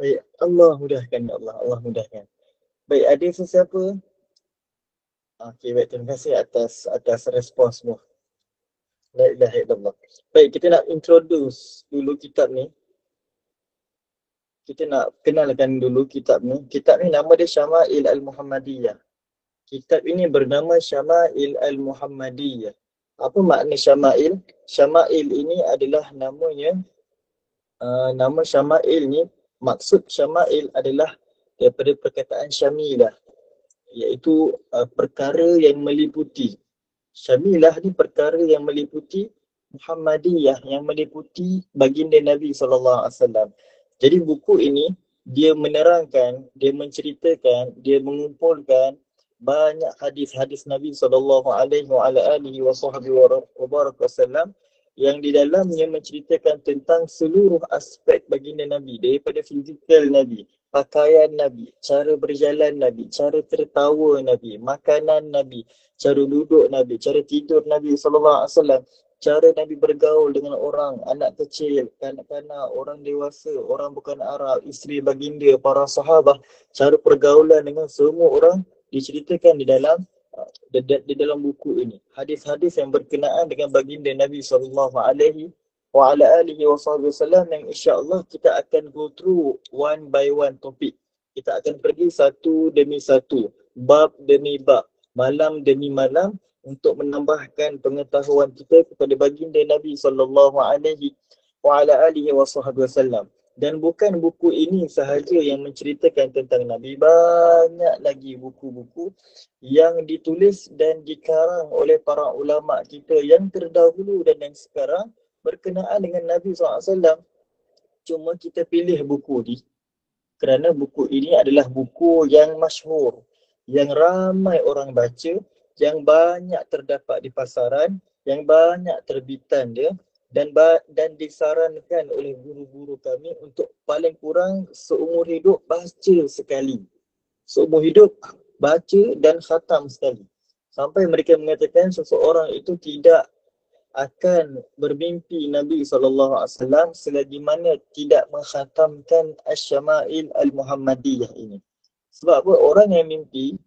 Baik, Allah mudahkan ya Allah, Allah mudahkan. Baik, ada sesiapa? Okey, baik, terima kasih atas responsmu. La ilaha illallah. Baik, kita nak introduce dulu kitab ni. Kita nak kenalkan dulu kitab ni. Kitab ni nama dia Syama'il Al-Muhammadiyah. Kitab ini bernama Syama'il Al-Muhammadiyah. Apa makna Syama'il? Syama'il ini adalah namanya, nama Syama'il ni, maksud Syama'il adalah daripada perkataan Syamilah, iaitu perkara yang meliputi. Syamilah ni perkara yang meliputi Muhammadiyah, yang meliputi baginda Nabi SAW. Jadi buku ini dia menerangkan, dia menceritakan, dia mengumpulkan banyak hadis-hadis Nabi SAW yang di dalamnya menceritakan tentang seluruh aspek baginda Nabi, daripada fizikal Nabi, pakaian Nabi, cara berjalan Nabi, cara tertawa Nabi, makanan Nabi, cara duduk Nabi, cara tidur Nabi SAW, cara Nabi bergaul dengan orang, anak kecil, kanak-kanak, orang dewasa, orang bukan Arab, isteri baginda, para sahabat, cara pergaulan dengan semua orang diceritakan di dalam buku ini. Hadis-hadis yang berkenaan dengan baginda Nabi SAW yang insya-Allah kita akan go through one by one topik. Kita akan pergi satu demi satu, bab demi bab, malam demi malam untuk menambahkan pengetahuan kita kepada baginda Nabi SAW. Dan bukan buku ini sahaja yang menceritakan tentang Nabi, banyak lagi buku-buku yang ditulis dan dikarang oleh para ulama kita yang terdahulu dan yang sekarang berkenaan dengan Nabi SAW. Cuma kita pilih buku ni kerana buku ini adalah buku yang masyhur, yang ramai orang baca, yang banyak terdapat di pasaran, yang banyak terbitan dia, dan disarankan oleh guru-guru kami untuk paling kurang seumur hidup baca sekali. Seumur hidup baca dan khatam sekali. Sampai mereka mengatakan seseorang itu tidak akan bermimpi Nabi SAW selagi mana tidak mengkhatamkan Asy-Syama'il Al-Muhammadiyah ini. Sebab apa? Orang yang mimpi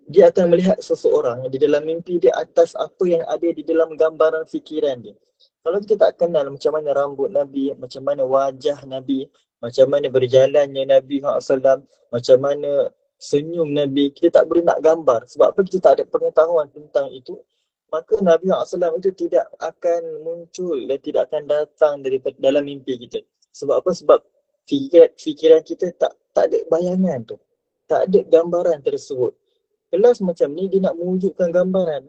dia akan melihat seseorang di dalam mimpi dia atas apa yang ada di dalam gambaran fikiran dia. Kalau kita tak kenal macam mana rambut Nabi, macam mana wajah Nabi, macam mana berjalannya Nabi SAW, macam mana senyum Nabi, kita tak boleh nak gambar. Sebab apa? Kita tak ada pengetahuan tentang itu. Maka Nabi SAW itu tidak akan muncul dan tidak akan datang daripada dalam mimpi kita. Sebab apa? Sebab fikiran kita tak ada bayangan tu. Tak ada gambaran tersebut. Kelas macam ni dia nak mewujudkan gambaran.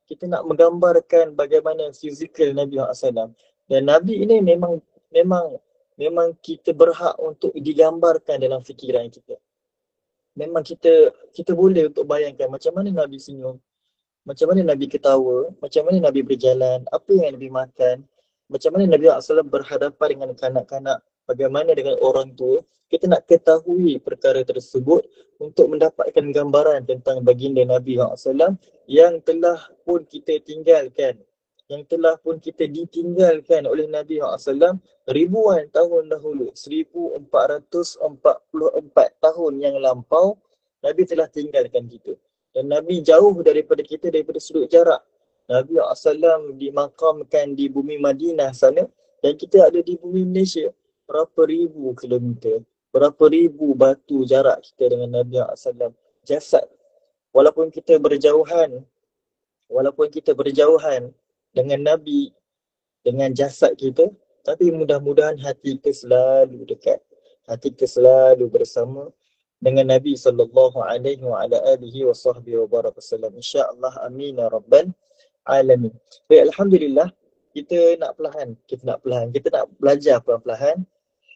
Kita nak menggambarkan bagaimana fizikal Nabi SAW. Dan Nabi ini memang kita berhak untuk digambarkan dalam fikiran kita. Memang kita boleh untuk bayangkan macam mana Nabi senyum, macam mana Nabi ketawa, macam mana Nabi berjalan, apa yang Nabi makan, macam mana Nabi SAW berhadapan dengan kanak-kanak, bagaimana dengan orang tua. Kita nak ketahui perkara tersebut untuk mendapatkan gambaran tentang baginda Nabi SAW yang telah pun kita tinggalkan, yang telah pun kita ditinggalkan oleh Nabi SAW ribuan tahun dahulu. 1444 tahun yang lampau Nabi telah tinggalkan kita. Dan Nabi jauh daripada kita daripada sudut jarak. Nabi SAW dimakamkan di bumi Madinah sana dan kita ada di bumi Malaysia. Berapa ribu kilometer, berapa ribu batu jarak kita dengan Nabi SAW. Jasad. Walaupun kita berjauhan dengan Nabi, dengan jasad kita, tapi mudah-mudahan hati kita selalu dekat. Hati kita selalu bersama dengan Nabi SAW. InsyaAllah, amin ya rabbal alamin. Baik, Alhamdulillah, kita nak belajar perlahan-lahan,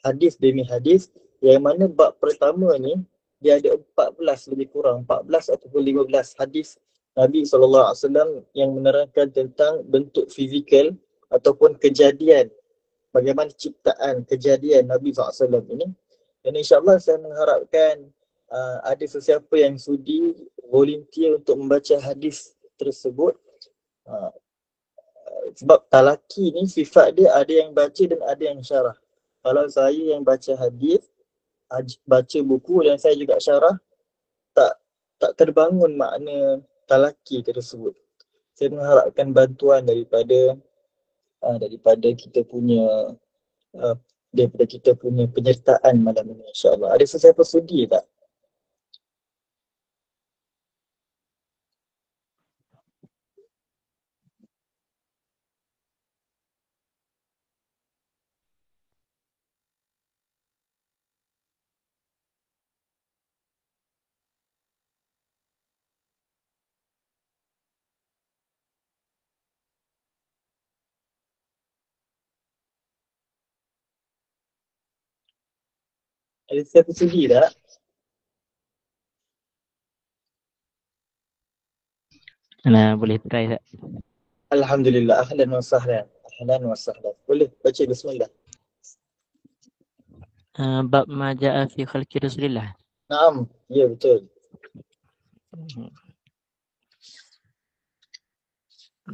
hadis demi hadis, yang mana bab pertama ni, dia ada 14 lebih kurang, 14 ataupun 15 hadis Nabi SAW yang menerangkan tentang bentuk fizikal ataupun kejadian, bagaimana ciptaan kejadian Nabi SAW ini. Dan insyaAllah saya mengharapkan ada sesiapa yang sudi volunteer untuk membaca hadis tersebut. sebab talaki ni sifat dia ada yang baca dan ada yang syarah. Kalau saya yang baca hadis, baca buku dan saya juga syarah, tak tak terbangun makna talaki tersebut. Saya mengharapkan bantuan daripada kita punya penyertaan malam ini, insya-Allah. Ada sesiapa sudi tak? Ada sesiapa sudi tak? Nah, boleh try tak? Alhamdulillah, ahlan wa sahlan. Ahlan wa sahlan. Boleh baca bismillah. Bab ma ja'a fi khalqi Rasulillah. Naam, ya betul.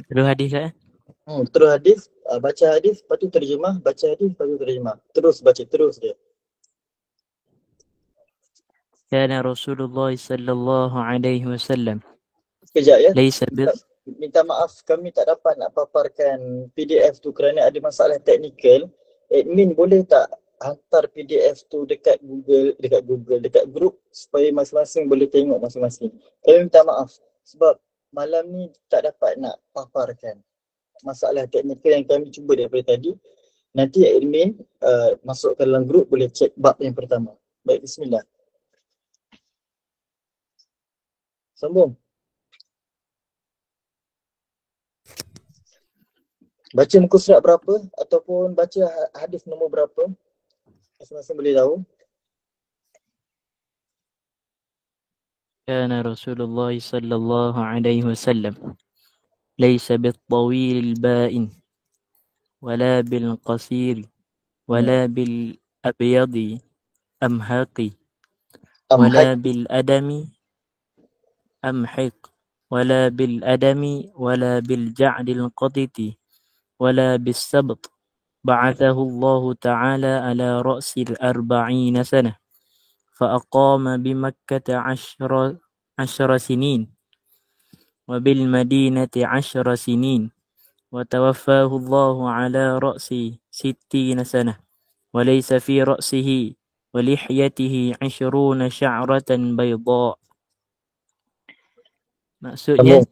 Terus hadis tak? Terus hadis, baca hadis, lepas tu terjemah, baca hadis, lepas tu terjemah. Terus baca, terus dia. Kana Rasulullah sallallahu alaihi wasallam Sekejap ya. laysa bi Minta maaf, kami tak dapat nak paparkan PDF tu kerana ada masalah teknikal. Admin boleh tak hantar PDF tu dekat grup supaya masing-masing boleh tengok masing-masing. Kami minta maaf sebab malam ni tak dapat nak paparkan masalah teknikal yang kami cuba daripada tadi. Nanti admin masukkan dalam grup, boleh cek bab yang pertama. Baik, bismillah. Sambung. Baca muka surat berapa ataupun baca hadis nombor berapa, masing-masing boleh tahu. kana Rasulullah sallallahu alaihi wasallam laysa bil tawil al ba'in wala bil qasir wala bil abyadi amhaqi wala bil adami amhiq wala bil adami wala bil ja'dil qaditi wala bis sabt بعثه الله تعالى على رأس 40 سنة فأقام بمكة 10 سنين وبالمدينة 10 سنين وتوفاه الله على رأس 60 سنة وليس في رأسه ولحيته 20 شعرة بيضاء. Maksudnya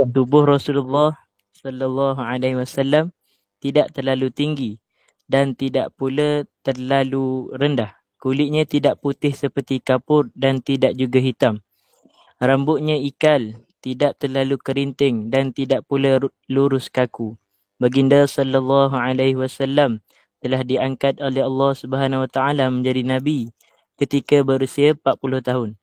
tubuh Rasulullah sallallahu alaihi wasallam tidak terlalu tinggi dan tidak pula terlalu rendah. Kulitnya tidak putih seperti kapur dan tidak juga hitam. Rambutnya ikal, tidak terlalu kerinting dan tidak pula lurus kaku. Baginda sallallahu alaihi wasallam telah diangkat oleh Allah Subhanahu wa taala menjadi nabi ketika berusia 40 tahun.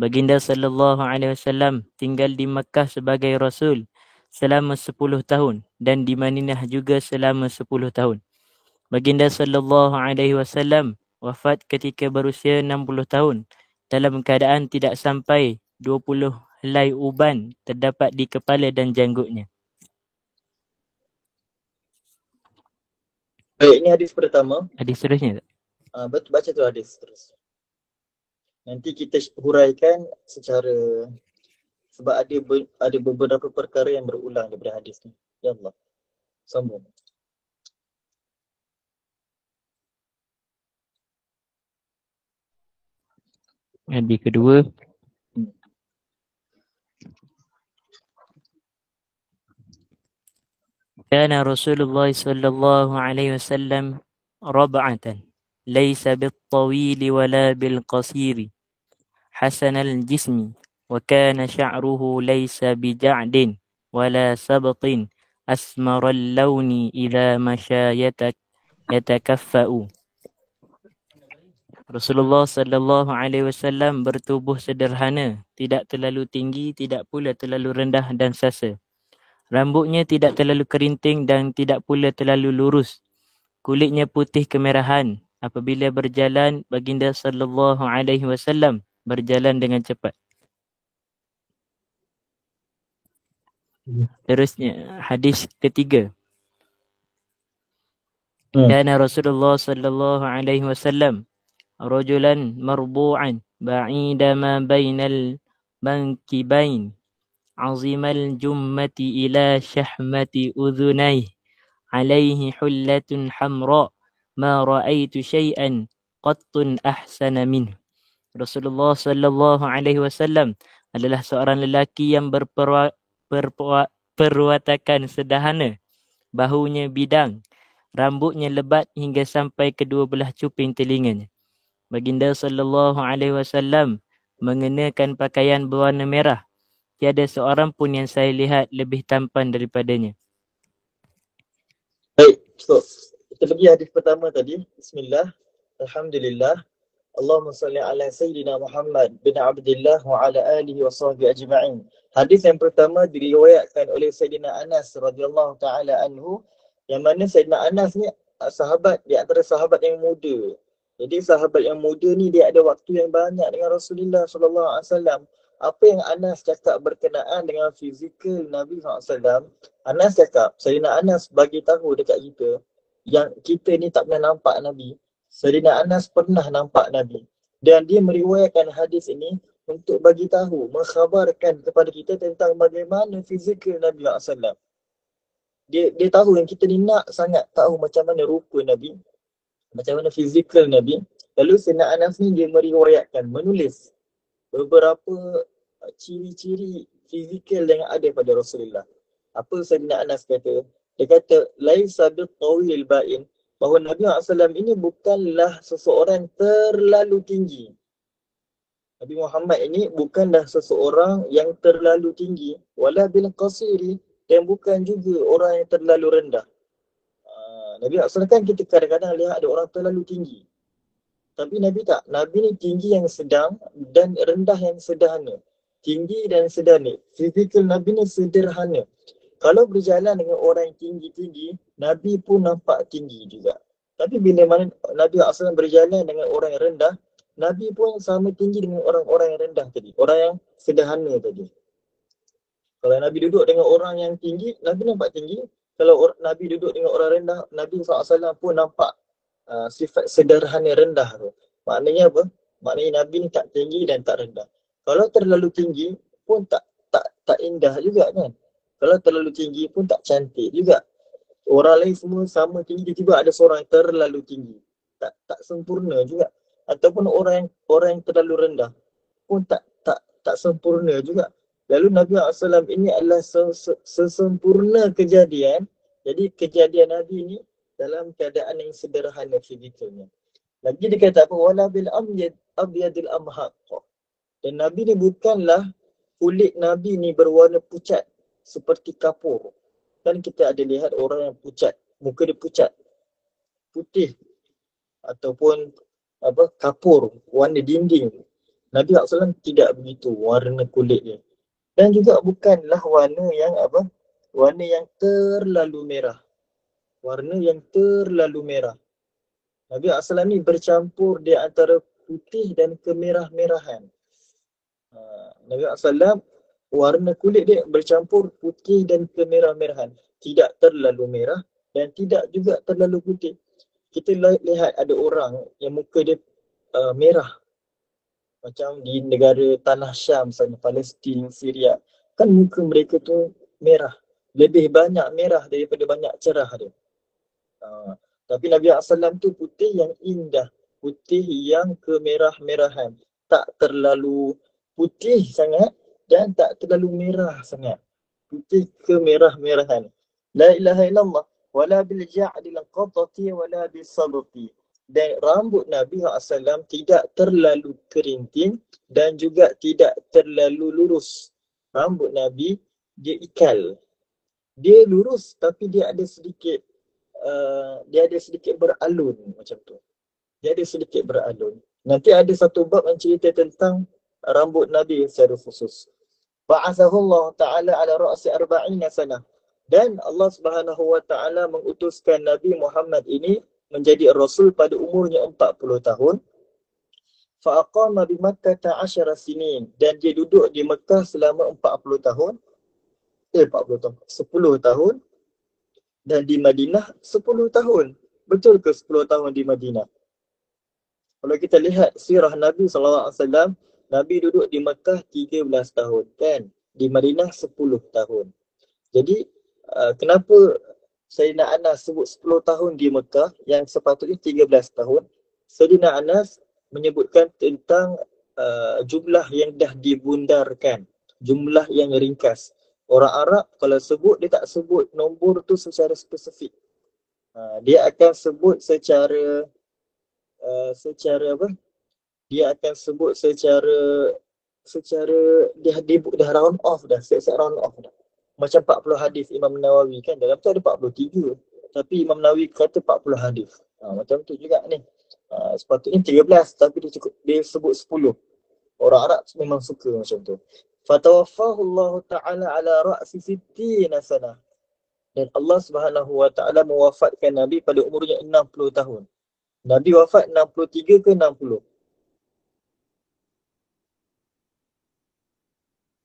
Baginda sallallahu alaihi wasallam tinggal di Makkah sebagai rasul selama 10 tahun dan di Madinah juga selama 10 tahun. Baginda sallallahu alaihi wasallam wafat ketika berusia 60 tahun dalam keadaan tidak sampai 20 helai uban terdapat di kepala dan janggutnya. Baik, ini hadis pertama. Hadis seterusnya tak? Betul, baca tu hadis terus. Nanti kita huraikan secara, sebab ada beberapa perkara yang berulang daripada hadis ni. Ya Allah. Sambung. Hadis kedua. Kana Rasulullah sallallahu alaihi wasallam rab'atan laysa bit-tawil wala bil-qasir hasan al-jism wa kana sha'ruhu laysa bija'din wala sabtin asmar al-lawn idha masha yatakaffa'u. Rasulullah sallallahu alaihi wasallam bertubuh sederhana, tidak terlalu tinggi, tidak pula terlalu rendah dan sasa. Rambutnya tidak terlalu kerinting dan tidak pula terlalu lurus. Kulitnya putih kemerahan. Apabila berjalan, baginda sallallahu alaihi wasallam berjalan dengan cepat. Terusnya hadis ketiga. Hmm. Kana Rasulullah sallallahu alaihi wasallam rajulan marbu'an ba'ida ma bainal mankibain azimal jummati ila syahmati udhunayh alaihi hullatun hamra ma ra'aitu syai'an qattun ahsana minhu. Rasulullah sallallahu alaihi wasallam adalah seorang lelaki yang perwatakan sederhana, bahunya bidang, rambutnya lebat hingga sampai kedua belah cuping telinganya. Baginda sallallahu alaihi wasallam mengenakan pakaian berwarna merah. Tiada seorang pun yang saya lihat lebih tampan daripadanya. Baik, so kita pergi hadis pertama tadi. Bismillah, Alhamdulillah, Allahumma salli ala Sayyidina Muhammad bin Abdullah wa ala alihi wa sahbihi ajma'in. Hadis yang pertama diriwayatkan oleh Sayyidina Anas radhiyallahu ta'ala anhu, yang mana Sayyidina Anas ni sahabat di antara sahabat yang muda. Jadi sahabat yang muda ni dia ada waktu yang banyak dengan Rasulullah sallallahu alaihi wasallam. Apa yang Anas cakap berkenaan dengan fizikal Nabi SAW, Anas cakap, Sayyidina Anas bagi tahu dekat kita yang kita ni tak pernah nampak Nabi. Sayyidina Anas pernah nampak Nabi. Dan dia meriwayatkan hadis ini untuk bagi tahu, mengkhabarkan kepada kita tentang bagaimana fizikal Nabi SAW. Dia tahu yang kita ni nak sangat tahu macam mana rupa Nabi, macam mana fizikal Nabi. Lalu Sayyidina Anas ni dia meriwayatkan, menulis beberapa ciri-ciri fizikal yang ada pada Rasulullah. Apa Sayyidina Anas kata? Dia kata, laisa biqawil ba'in, bahawa Nabi SAW ini bukanlah seseorang terlalu tinggi. Nabi Muhammad ini bukanlah seseorang yang terlalu tinggi, wala bil qasiri, dan bukan juga orang yang terlalu rendah. Nabi SAW kan kita kadang-kadang lihat ada orang terlalu tinggi. Tapi Nabi tak. Nabi ni tinggi yang sedang dan rendah yang sederhana. Tinggi dan sederhana. Fizikal Nabi ni sederhana. Kalau berjalan dengan orang yang tinggi-tinggi, Nabi pun nampak tinggi juga. Tapi bila mana Nabi SAW berjalan dengan orang yang rendah, Nabi pun sama tinggi dengan orang-orang yang rendah tadi. Orang yang sederhana tadi. Kalau Nabi duduk dengan orang yang tinggi, Nabi nampak tinggi. Kalau Nabi duduk dengan orang rendah, Nabi SAW pun nampak sifat sederhana rendah tu. Maknanya apa? Maknanya Nabi ni tak tinggi dan tak rendah. Kalau terlalu tinggi pun tak indah juga kan. Kalau terlalu tinggi pun tak cantik juga. Orang lain semua sama tinggi, tiba-tiba ada seorang yang terlalu tinggi. Tak sempurna juga. Ataupun orang yang terlalu rendah pun tak sempurna juga. Lalu Nabi SAW ini adalah sesempurna kejadian. Jadi kejadian Nabi ini dalam keadaan yang sederhana fizikalnya. Lagi dia kata apa? Wala bil abyadil amhaq. Dan Nabi ni bukanlah kulit Nabi ni berwarna pucat seperti kapur. Kan kita ada lihat orang yang pucat, muka dia pucat, putih ataupun kapur, warna dinding. Nabi SAW tidak begitu warna kulit dia. Dan juga bukanlah warna yang terlalu merah. Warna yang terlalu merah. Nabi SAW ni bercampur di antara putih dan kemerah-merahan. Nabi SAW warna kulit dia bercampur putih dan kemerah-merahan. Tidak terlalu merah dan tidak juga terlalu putih. Kita lihat ada orang yang muka dia merah. Macam di negara Tanah Syam, misalnya Palestin, Syria. Kan muka mereka tu merah. Lebih banyak merah daripada banyak cerah dia. Tapi Nabi SAW tu putih yang indah, putih yang kemerah-merahan, tak terlalu putih sangat dan tak terlalu merah sangat, putih kemerah-merahan. La ilaha illallah wala bil ja'dil qatati wala bis sabti. Dan rambut Nabi SAW tidak terlalu kerinting dan juga tidak terlalu lurus. Rambut Nabi dia ikal, dia lurus tapi dia ada sedikit beralun macam tu. Dia ada sedikit beralun. Nanti ada satu bab yang cerita tentang rambut Nabi secara khusus. Ba'athahullah ta'ala ala ra'si 40 sanah. Dan Allah Subhanahu wa ta'ala mengutuskan Nabi Muhammad ini menjadi rasul pada umurnya 40 tahun. Fa'aqama bi Makkah 10 sinin. Dan dia duduk di Mekah selama 40 tahun. 40 tahun. 10 tahun dan di Madinah 10 tahun. Betul ke 10 tahun di Madinah? Kalau kita lihat sirah Nabi SAW, Nabi duduk di Mekah 13 tahun kan? Di Madinah 10 tahun. Jadi kenapa Sayyidina Anas sebut 10 tahun di Mekah yang sepatutnya 13 tahun? Sayyidina Anas menyebutkan tentang jumlah yang dah dibundarkan, jumlah yang ringkas. Orang Arab kalau sebut, dia tak sebut nombor tu secara spesifik. Dia akan sebut secara apa? Dia akan sebut secara dia round off dah, set round off dah. Macam 40 hadis Imam Nawawi kan, dalam tu ada 43. Tapi Imam Nawawi kata 40 hadis. Macam tu juga ni. Sepatutnya 13 tapi dia sebut 10. Orang Arab memang suka macam tu. Fatawaffahu Allah Ta'ala ala ra'si 60 sanah. Dan Allah Subhanahu Wa Ta'ala mewafatkan Nabi pada umurnya 60 tahun. Nabi wafat 63 ke 60?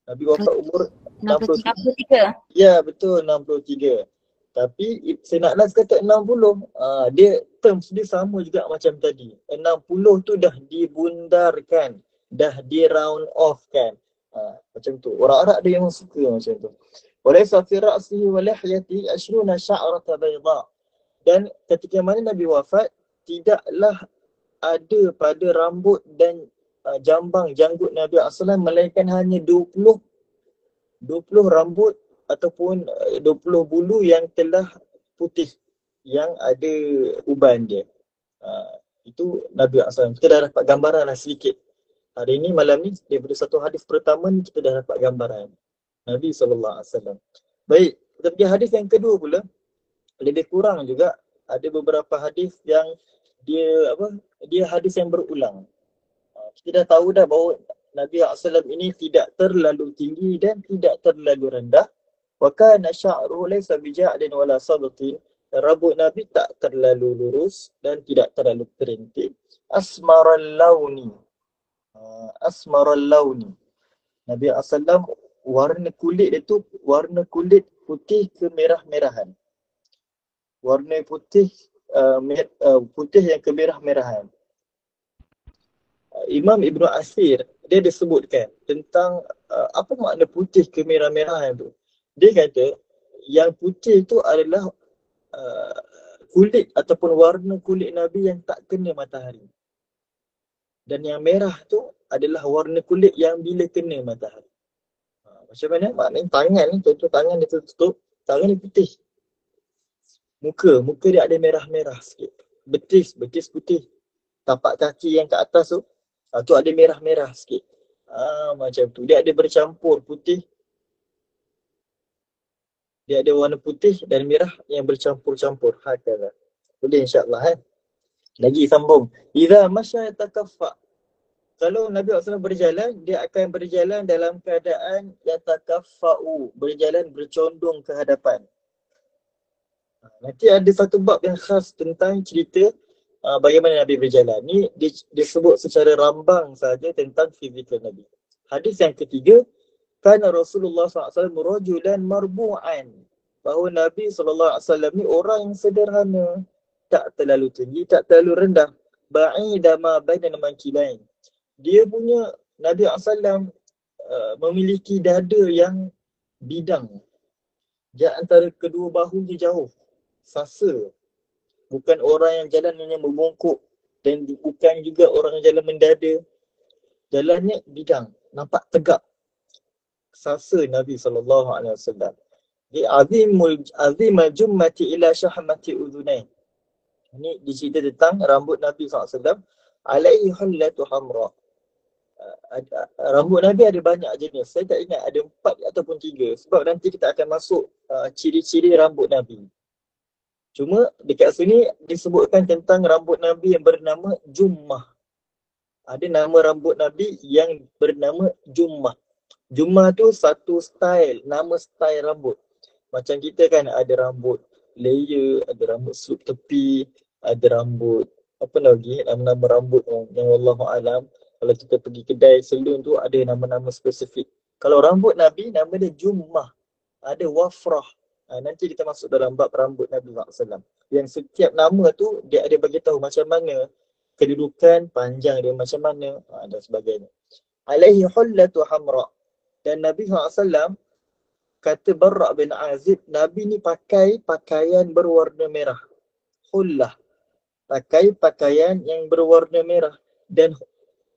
Nabi wafat umur 63. Ya, betul, 63. Tapi Sayyidina Anas kata 60. Dia terms dia sama juga macam tadi. 60 tu dah dibundarkan, dah di round off kan. Macam tu. Orang Arab dia memang suka macam tu. Walaysa fi ra'sihi wa lihyatihi 20 sya'rata bayda. Dan ketika mana Nabi wafat, tidaklah ada pada rambut dan jambang janggut Nabi SAW melainkan hanya 20 rambut ataupun 20 bulu yang telah putih, yang ada uban dia. Itu Nabi SAW. Kita dah dapat gambaran lah sedikit. Hari ni, malam ni, daripada satu hadis pertama ni, kita dah dapat gambaran Nabi SAW. Baik, kita pergi hadis yang kedua pula. Lebih kurang juga, ada beberapa hadis yang dia hadis yang berulang. Kita dah tahu dah bahawa Nabi SAW ini tidak terlalu tinggi dan tidak terlalu rendah. Wa kana sya'ruhu laysa bija'din wala sabtin. Rambut Nabi tak terlalu lurus dan tidak terlalu kerintik. Asmaral launi. Nabi SAW warna kulit dia tu warna kulit putih kemerah-merahan. Warna putih putih yang kemerah-merahan. Imam Ibn Asir dia disebutkan tentang apa makna putih kemerah-merahan tu. Dia kata yang putih tu adalah kulit ataupun warna kulit Nabi yang tak kena matahari. Dan yang merah tu adalah warna kulit yang bila kena matahari. Macam mana? Maknanya tangan ni, contoh tangan dia tertutup, tangan dia putih. Muka dia ada merah-merah sikit. Betis putih. Tapak kaki yang kat atas tu, tu ada merah-merah sikit. Macam tu. Dia ada bercampur putih. Dia ada warna putih dan merah yang bercampur-campur. Hakala. Boleh insyaAllah. Lagi sambung. Iza masya yatakaffa. Kalau Nabi SAW berjalan, dia akan berjalan dalam keadaan yatakaffa'u. Berjalan bercondong ke hadapan. Nanti ada satu bab yang khas tentang cerita bagaimana Nabi berjalan. Ni disebut secara rambang saja tentang fizikal Nabi. Hadis yang ketiga, kana Rasulullah SAW rajulan marbu'an. Bahawa Nabi SAW ni orang yang sederhana. Tak terlalu tinggi, tak terlalu rendah. Ba'ida ma baina mankibain. Dia punya Nabi SAW memiliki dada yang bidang. Dia antara kedua bahunya jauh. Sasa. Bukan orang yang jalannya membungkuk dan bukan juga orang yang jalan mendada. Jalannya bidang, nampak tegak. Sasa Nabi SAW. Dia azimul jummati ila syahmati udhunain. Ini dicerita tentang rambut Nabi SAW. Alaihi hullatu hamra. Rambut Nabi ada banyak jenis. Saya tak ingat ada 4 ataupun 3. Sebab nanti kita akan masuk ciri-ciri rambut Nabi. Cuma dekat sini disebutkan tentang rambut Nabi yang bernama Jummah. Ada nama rambut Nabi yang bernama Jummah. Jummah tu satu style, nama style rambut. Macam kita kan ada rambut layer, ada rambut slope tepi, ada rambut apa lagi, nama-nama rambut yang wallahualam. Kalau kita pergi kedai salon tu ada nama-nama spesifik. Kalau rambut Nabi nama dia Jummah. ada wafrah. Nanti kita masuk dalam bab rambut Nabi SAW. Yang setiap nama tu dia ada bagi tahu macam mana kedudukan, panjang dia macam mana dan sebagainya. Alaihi hullatu hamra. Dan Nabi SAW kata Barra' bin Azib, Nabi ni pakai pakaian berwarna merah. Hullah. Pakai pakaian yang berwarna merah. Dan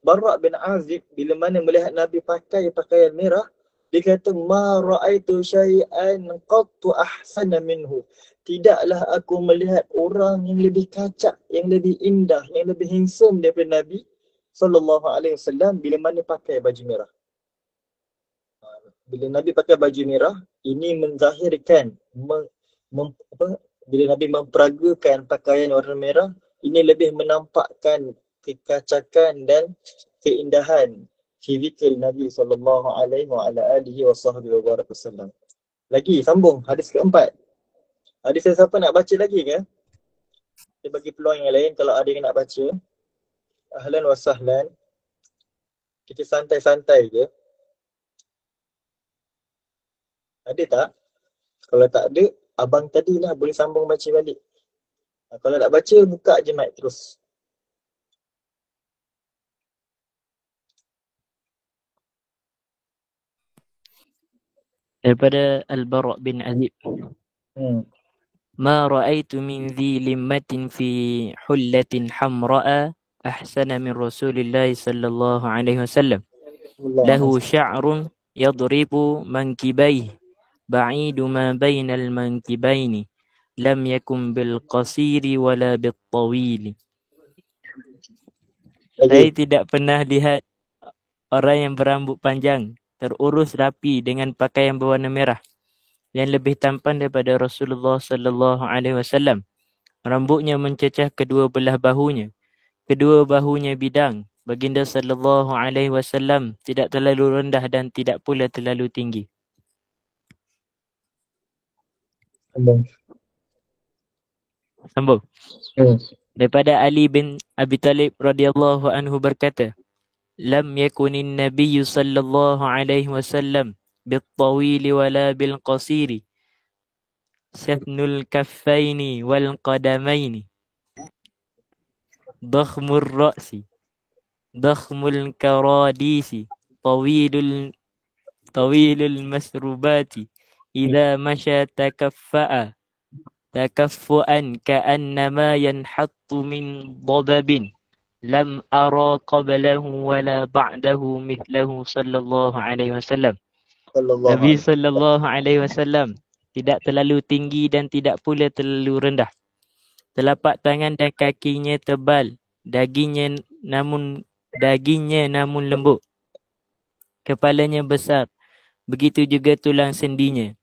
Barra' bin Azib bila mana melihat Nabi pakai pakaian merah, dia kata ma ra'aitu syai'an qattu ahsana minhu. Tidaklah aku melihat orang yang lebih kacak, yang lebih indah, yang lebih handsome daripada Nabi sallallahu alaihi wasallam bila mana pakai baju merah. Bila Nabi pakai baju merah, ini menzahirkan bila Nabi memperagakan pakaian warna merah, ini lebih menampakkan kekacakan dan keindahan fizikal Nabi sallallahu alaihi wasallam. Lagi sambung hadis keempat. Hadis yang siapa nak baca lagi ke? Kita bagi peluang yang lain kalau ada yang nak baca. Ahlan wa sahlan. Kita santai-santai je. Ada tak? Kalau tak ada, abang tadi lah boleh sambung baca balik. Kalau nak baca, buka je mic terus. Daripada Al-Bara' bin Azib. Ma ra'aitu min dhi limmatin fi hullatin hamra'a ahsana min Rasulillah sallallahu alaihi wasallam. Lahu sya'run yadribu mankibayhi ba'idu ma bainal mankibaini lam yakun bil qasiri wala bil tawili. Saya tidak pernah lihat orang yang berambut panjang terurus rapi dengan pakaian berwarna merah yang lebih tampan daripada Rasulullah sallallahu alaihi wasallam. Rambutnya mencecah kedua belah bahunya. Kedua bahunya bidang. Baginda sallallahu alaihi wasallam tidak terlalu rendah dan tidak pula terlalu tinggi. Sambung. Daripada Ali bin Abi Talib radhiyallahu anhu berkata, lam yakunin nabiyyu sallallahu alaihi wasallam bil-tawili wala bil-qasiri syafnul kaffaini wal qadamaini dakhmur ra'si dakhmul karadisi tawilul masrubati idza masya takaffuan ka'annama yanhattu min dababin lam ara qablahu wala ba'dahu mithlahu sallallahu alaihi wasallam. Nabi sallallahu alaihi wasallam tidak terlalu tinggi dan tidak pula terlalu rendah. Telapak tangan dan kakinya tebal, dagingnya namun lembut. Kepalanya besar, begitu juga tulang sendinya.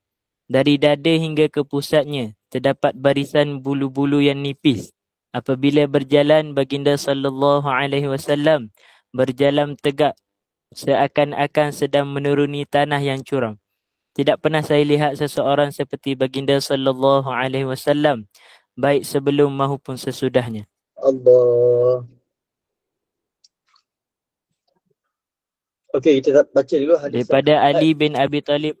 Dari dada hingga ke pusatnya terdapat barisan bulu-bulu yang nipis. Apabila berjalan, baginda sallallahu alaihi wasallam berjalan tegak seakan-akan sedang menuruni tanah yang curam. Tidak pernah saya lihat seseorang seperti baginda sallallahu alaihi wasallam baik sebelum maupun sesudahnya. Allah. Okey, kita baca dulu hadis daripada Ali bin Abi Talib.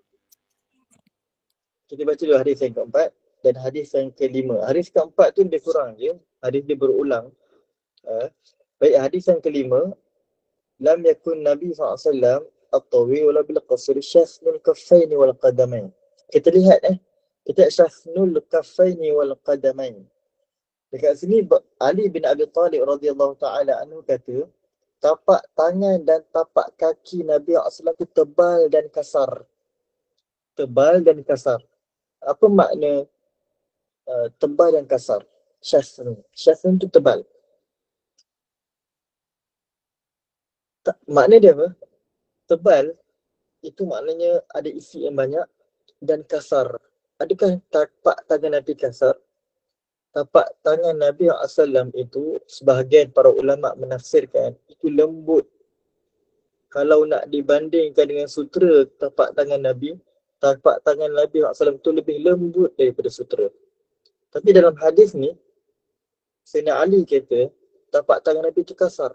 Kita baca dulu hadis yang keempat dan hadis yang kelima. Hadis keempat tu dia kurang je. Hadis dia berulang. Baik, hadis yang kelima. Lam yakun Nabi SAW at-tawi wala bil qasr syafnul kaffaini wal qadamain. Kita lihat kita syafnul kaffaini wal qadamain. Dekat sini Ali bin Abi Talib radhiyallahu taala anhu kata tapak tangan dan tapak kaki Nabi SAW itu tebal dan kasar. Tebal dan kasar. Apa makna tebal dan kasar? Syafnun itu tebal. Makna dia apa? Tebal itu maknanya ada isi yang banyak dan kasar. Adakah tapak tangan Nabi kasar? Tapak tangan Nabi SAW itu sebahagian para ulama menafsirkan itu lembut. Kalau nak dibandingkan dengan sutera tapak tangan Nabi SAW itu lebih lembut daripada sutera. Tapi dalam hadis ni Sayyidina Ali kata tapak tangan Nabi itu kasar.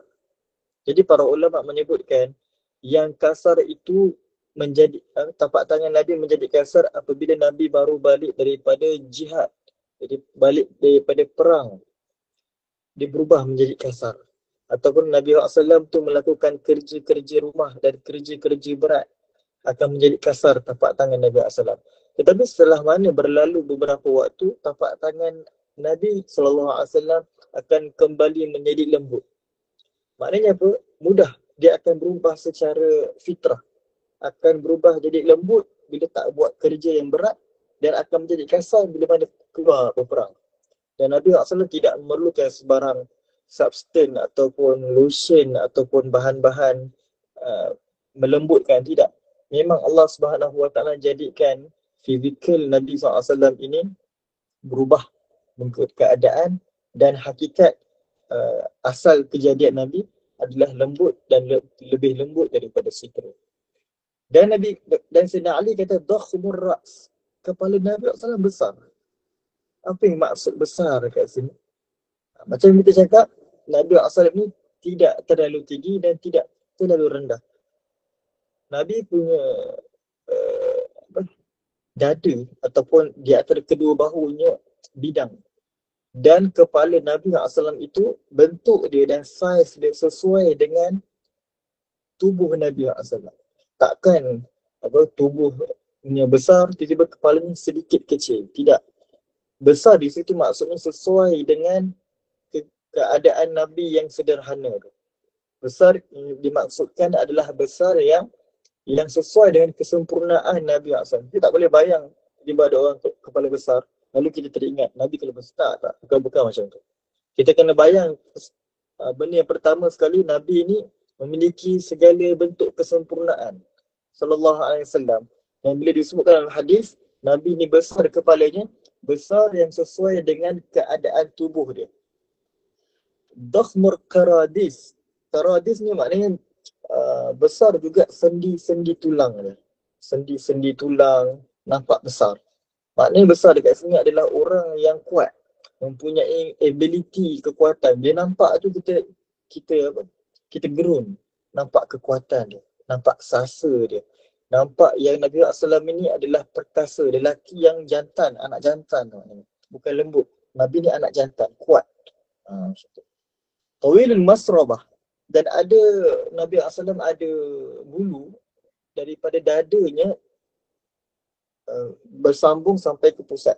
Jadi para ulama menyebutkan yang kasar itu tapak tangan Nabi menjadi kasar apabila Nabi baru balik daripada jihad. Jadi balik daripada perang, dia berubah menjadi kasar. Ataupun Nabi SAW tu melakukan kerja-kerja rumah dan kerja-kerja berat, akan menjadi kasar tapak tangan Nabi SAW. Tetapi setelah mana berlalu beberapa waktu, tapak tangan Nabi SAW akan kembali menjadi lembut. Maknanya apa? Mudah. Dia akan berubah secara fitrah. Akan berubah jadi lembut bila tak buat kerja yang berat, dan akan menjadi kasar bila mana keluar berperang. Dan Nabi SAW tidak memerlukan sebarang substan ataupun lotion ataupun bahan-bahan melembutkan, tidak. Memang Allah SWT jadikan fizikal Nabi SAW ini berubah mengikut keadaan, dan hakikat asal kejadian Nabi adalah lembut dan lebih lembut daripada sitra. Dan Sayyidina Ali kata dakhmur ra's, kepala Nabi SAW besar. Apa yang maksud besar kat sini? Macam kita cakap, Nabi SAW ni tidak terlalu tinggi dan tidak terlalu rendah. Nabi punya dada ataupun di antara kedua bahunya bidang. Dan kepala Nabi SAW itu, bentuk dia dan saiz dia sesuai dengan tubuh Nabi SAW. Takkan tubuhnya besar, tiba-tiba kepalanya sedikit kecil. Tidak. Besar di situ maksudnya sesuai dengan keadaan Nabi yang sederhana. Besar yang dimaksudkan adalah besar yang sesuai dengan kesempurnaan Nabi SAW. Kita tak boleh bayang tiba ada orang kepala besar, lalu kita teringat Nabi kalau besar tak? Bukan macam tu. Kita kena bayang benda yang pertama sekali, Nabi ni memiliki segala bentuk kesempurnaan sallallahu alaihi wasallam. Dan bila disebutkan dalam hadis, Nabi ni besar kepalanya, besar yang sesuai dengan keadaan tubuh dia. Dakhmur karadis. Karadis ni maknanya besar juga sendi-sendi tulang dia. Sendi-sendi tulang nampak besar. Maknanya besar dekat sini adalah orang yang kuat, mempunyai ability, kekuatan. Dia nampak tu kita gerun. Nampak kekuatan dia, nampak sasa dia. Nampak yang Nabi SAW ini adalah perkasa, lelaki yang jantan, anak jantan. Bukan lembut. Nabi ni anak jantan, kuat. Tawilul masrabah. Dan ada Nabi SAW ada bulu daripada dadanya bersambung sampai ke pusat.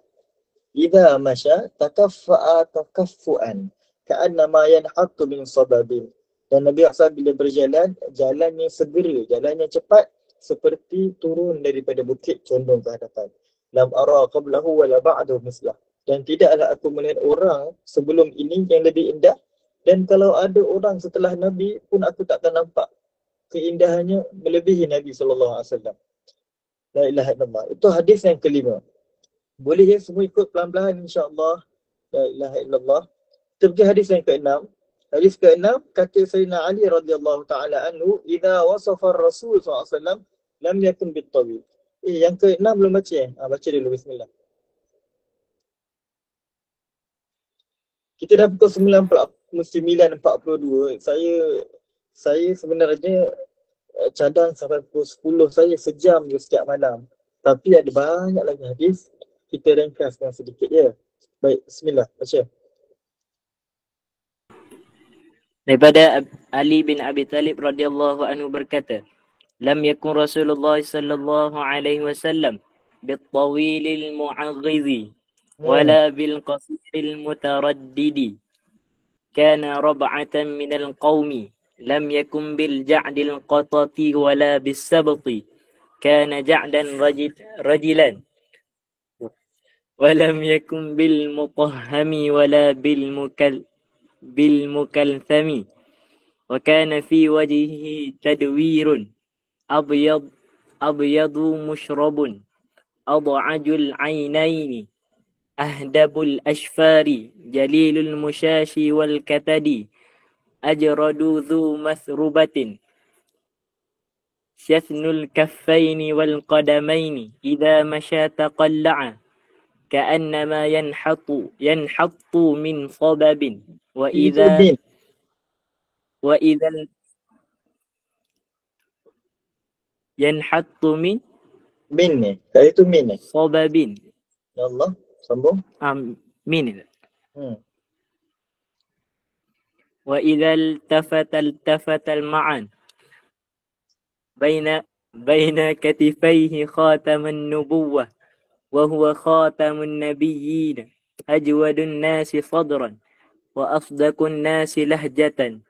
Idza masya takaffa'a takaffuan ka'annama yanhattu min sababin. Dan Nabi SAW bila berjalan, jalannya segera, jalannya cepat, seperti turun daripada bukit condong ke hadapan. Lam ara qablahu wa la ba'dahu mislah. Dan tidaklah aku melihat orang sebelum ini yang lebih indah, dan kalau ada orang setelah Nabi pun aku takkan nampak keindahannya melebihi Nabi SAW. La ilaha illallah. Itu hadis yang kelima. Boleh ya semua ikut pelan-pelan insya-Allah. La ilaha illallah. Kita pergi hadis yang keenam. Hadis keenam, kata Sayyidina Ali radhiyallahu ta'ala anhu, idza wasafa ar-rasul SAW lam yakun bit-tawil. Yang keenam belum baca ya? Baca dulu, bismillah. Kita dah pukul 9.42. Saya sebenarnya cadang sampai pukul 10 saya sejam je setiap malam. Tapi ada banyak lagi hadis. Kita ringkaskan sedikit ya. Baik, bismillah, baca. Daripada Ali bin Abi Talib radhiyallahu anhu berkata, lam yakun Rasulullah sallallahu alaihi wasallam bit-tawilil mu'aghizi wala bil qasiril mutaraddidi. Kana rab'atan minal qaumi lam yakun bil ja'dil qatati wala bis sabti. Kana ja'dan rajilan walam yakun bil muqahhami wala bil mukalthami. Wa kana fi wajhihi tadwirun abyadu mushrabun ad'ajul aynaini ahdabul ashfari jalilul mushashi wal katadi ajradu dhu mathrubatin syathnul kaffaini wal qadamaini idha masya taqalla'a ka'annama yanhattu min sababin wa idha yanhattu min Min ni. Kali tu min ni. sababin. Ya Allah. Sambung. Min. Hmm. Wa idza iltafata al-ma'an baina katifaihi khataman nubuwah wa huwa khatamun nabiyyin ajwadun nasi sadran wa asdaqun nasi lahjatan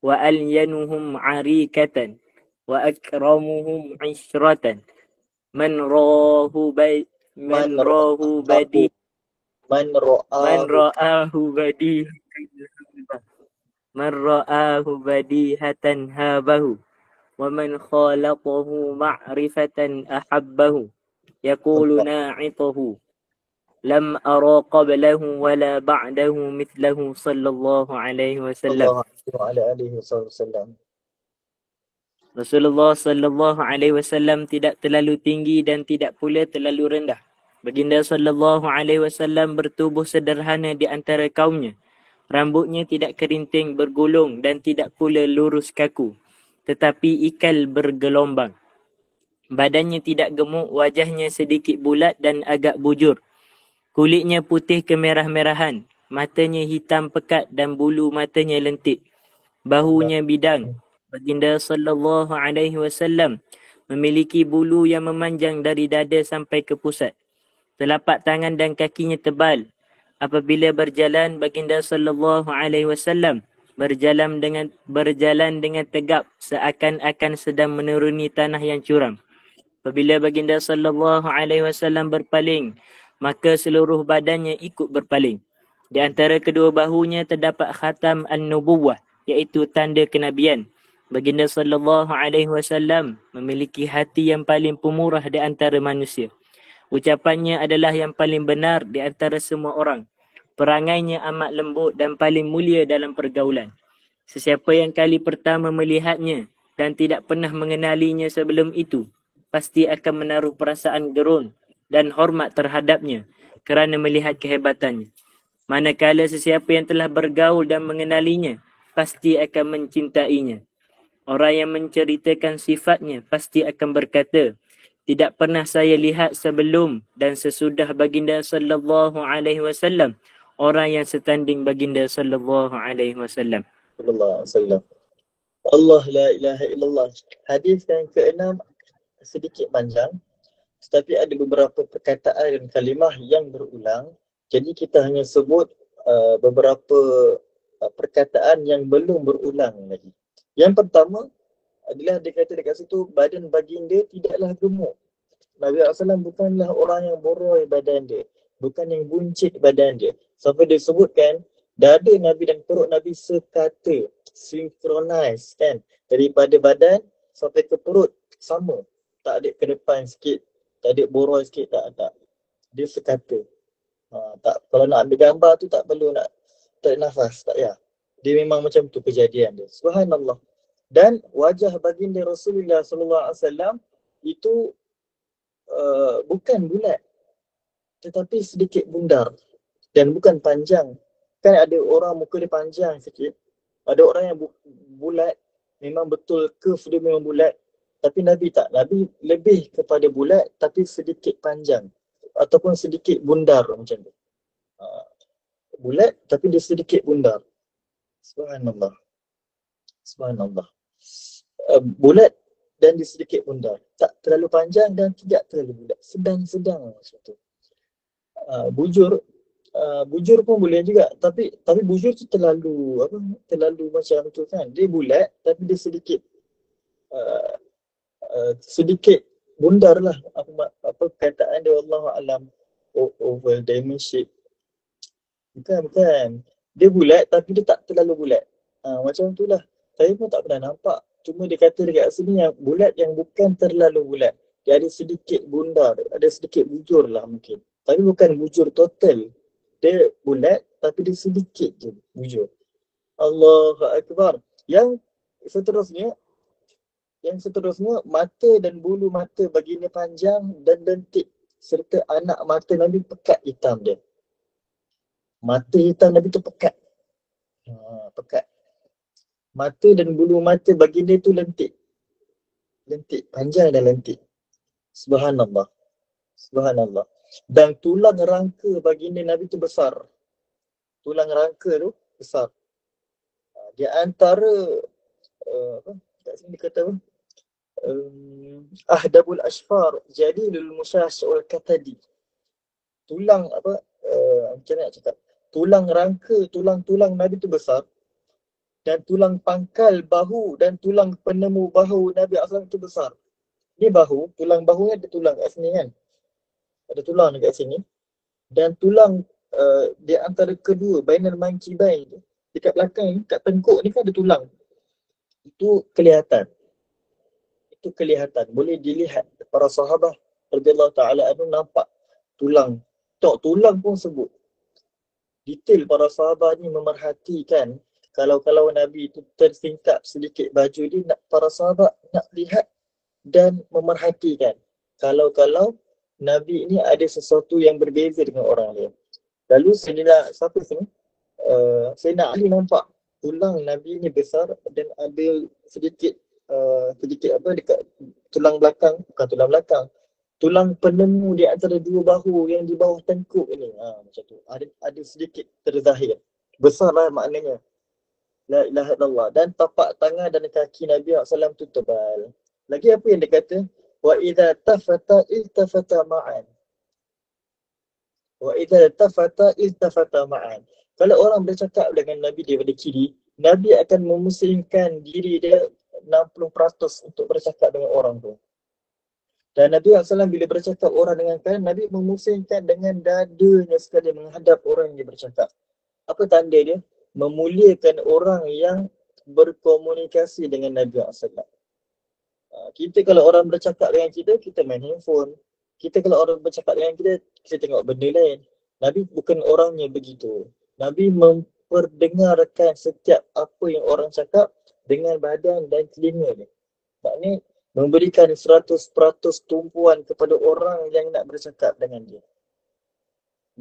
wa alyanuhum 'arikatan wa akramuhum 'ishratan man rahu Man ra'ahu. Man ra'ahu. man ra'ahu badihatan habahu wa man khalaqahu ma'rifatan ahabbahu yaqulu na'itahu lam ara qablahu wala ba'dahu mithlahu sallallahu alaihi wasallam. Allah alaihi wasallam. Rasulullah sallallahu alaihi wasallam tidak terlalu tinggi dan tidak pula terlalu rendah. Baginda sallallahu alaihi wasallam bertubuh sederhana di antara kaumnya. Rambutnya tidak kerinting bergulung dan tidak pula lurus kaku, tetapi ikal bergelombang. Badannya tidak gemuk, wajahnya sedikit bulat dan agak bujur. Kulitnya putih kemerah-merahan, matanya hitam pekat dan bulu matanya lentik. Bahunya bidang. Baginda sallallahu alaihi wasallam memiliki bulu yang memanjang dari dada sampai ke pusat. Telapak tangan dan kakinya tebal. Apabila berjalan, baginda sallallahu alaihi wasallam berjalan dengan tegap seakan-akan sedang menuruni tanah yang curam. Apabila baginda sallallahu alaihi wasallam berpaling, maka seluruh badannya ikut berpaling. Di antara kedua bahunya terdapat khatam an-nubuwah, iaitu tanda kenabian. Baginda sallallahu alaihi wasallam memiliki hati yang paling pemurah di antara manusia. Ucapannya adalah yang paling benar di antara semua orang. Perangainya amat lembut dan paling mulia dalam pergaulan. Sesiapa yang kali pertama melihatnya dan tidak pernah mengenalinya sebelum itu, pasti akan menaruh perasaan gerun dan hormat terhadapnya kerana melihat kehebatannya. Manakala sesiapa yang telah bergaul dan mengenalinya, pasti akan mencintainya. Orang yang menceritakan sifatnya pasti akan berkata, tidak pernah saya lihat sebelum dan sesudah baginda sallallahu alaihi wasallam orang yang setanding baginda sallallahu alaihi wasallam. Sallallahu alaihi wasallam. Allah la ilaha illallah. Hadis yang ke-6 sedikit panjang, tetapi ada beberapa perkataan dan kalimah yang berulang. Jadi kita hanya sebut beberapa perkataan yang belum berulang lagi. Yang pertama adalah dia kata dekat situ, badan baginda tidaklah gemuk. Nabi SAW bukanlah orang yang boroi badan dia, bukan yang buncit badan dia. Sampai dia sebutkan dada Nabi dan perut Nabi sekata, synchronize kan, daripada badan sampai ke perut sama, tak ada ke depan sikit, tak ada boroi sikit, tak. Dia sekata. Tak, kalau nak ambil gambar tu tak perlu nak tarik nafas, tak ya. Dia memang macam tu kejadian dia. Subhanallah. Dan wajah baginda Rasulullah SAW itu bukan bulat, tetapi sedikit bundar dan bukan panjang. Kan ada orang muka dia panjang sikit, ada orang yang bulat, memang betul curve dia memang bulat. Tapi Nabi tak, Nabi lebih kepada bulat tapi sedikit panjang ataupun sedikit bundar macam tu. Bulat tapi dia sedikit bundar. Subhanallah. Subhanallah. Bulat dan dia sedikit bundar. Tak terlalu panjang dan tidak terlalu bulat. Sedang-sedang macam tu. Bujur pun boleh juga. Tapi bujur tu terlalu macam tu kan. Dia bulat tapi dia sedikit sedikit bundar lah. Apa perkataan dia, Wallahu a'lam. Oval, diamond shape. Bukan. Dia bulat tapi dia tak terlalu bulat. Macam tu lah. Saya pun tak pernah nampak. Cuma dia kata dekat sini yang bulat yang bukan terlalu bulat. Dia ada sedikit bundar, ada sedikit bujur lah mungkin. Tapi bukan bujur total. Dia bulat tapi dia sedikit je bujur. Allahu Akbar. Yang seterusnya, mata dan bulu mata baginda panjang dan lentik. Serta anak mata Nabi pekat hitam dia. Mata hitam Nabi tu pekat. Pekat. Mata dan bulu mata baginda tu lentik. Lentik, panjang dan lentik. Subhanallah. Subhanallah. Dan tulang rangka baginda Nabi tu besar. Tulang rangka tu besar. Di antara apa? Kat sini dia kata apa? Ahdabul ashfar jadilul musyash'ul katadi. Tulang apa? Macam mana nak cakap? Tulang rangka, tulang-tulang Nabi tu besar. Dan tulang pangkal bahu dan tulang penemu bahu Nabi SAW tu besar. Ni bahu, tulang bahu ada tulang kat sini kan? Ada tulang dekat sini. Dan tulang di antara kedua, bainal mankibain tu, dekat belakang ni, kat tengkuk ni kan ada tulang. Itu kelihatan. Itu kelihatan. Boleh dilihat. Para sahabat radhiyallahu ta'ala anhu nampak tulang. Tok tulang pun sebut. Detail para sahabat ni memerhatikan kalau Nabi itu tersingkap sedikit baju dia, para sahabat nak lihat dan memerhatikan. Kalau Nabi ini ada sesuatu yang berbeza dengan orang lain. Lalu siapa sini? Sayyidina Ali nampak tulang Nabi ni besar dan ada sedikit apa dekat tulang belakang, bukan tulang belakang. Tulang penemu di antara dua bahu yang di bawah tengkuk ni. Macam tu. Ada sedikit terzahir. Besarlah maknanya. La ilaha illallah. Dan tapak tangan dan kaki Nabi SAW tu tebal. Lagi apa yang dia kata? Wa idza tafata iltafata ma'an. Wa idza tafata iltafata ma'an. Kalau orang bercakap dengan Nabi daripada kiri, Nabi akan memusingkan diri dia 60% untuk bercakap dengan orang tu. Dan Nabi SAW bila bercakap orang dengan kanan, Nabi memusingkan dengan dadanya sekali menghadap orang yang bercakap. Apa tanda dia? Memuliakan orang yang berkomunikasi dengan Nabi SAW. Kita kalau orang bercakap dengan kita, kita main handphone. Kita kalau orang bercakap dengan kita, kita tengok benda lain. Nabi bukan orangnya begitu. Nabi memperdengarkan setiap apa yang orang cakap dengan badan dan telinga dia. Maknanya memberikan 100% tumpuan kepada orang yang nak bercakap dengan dia.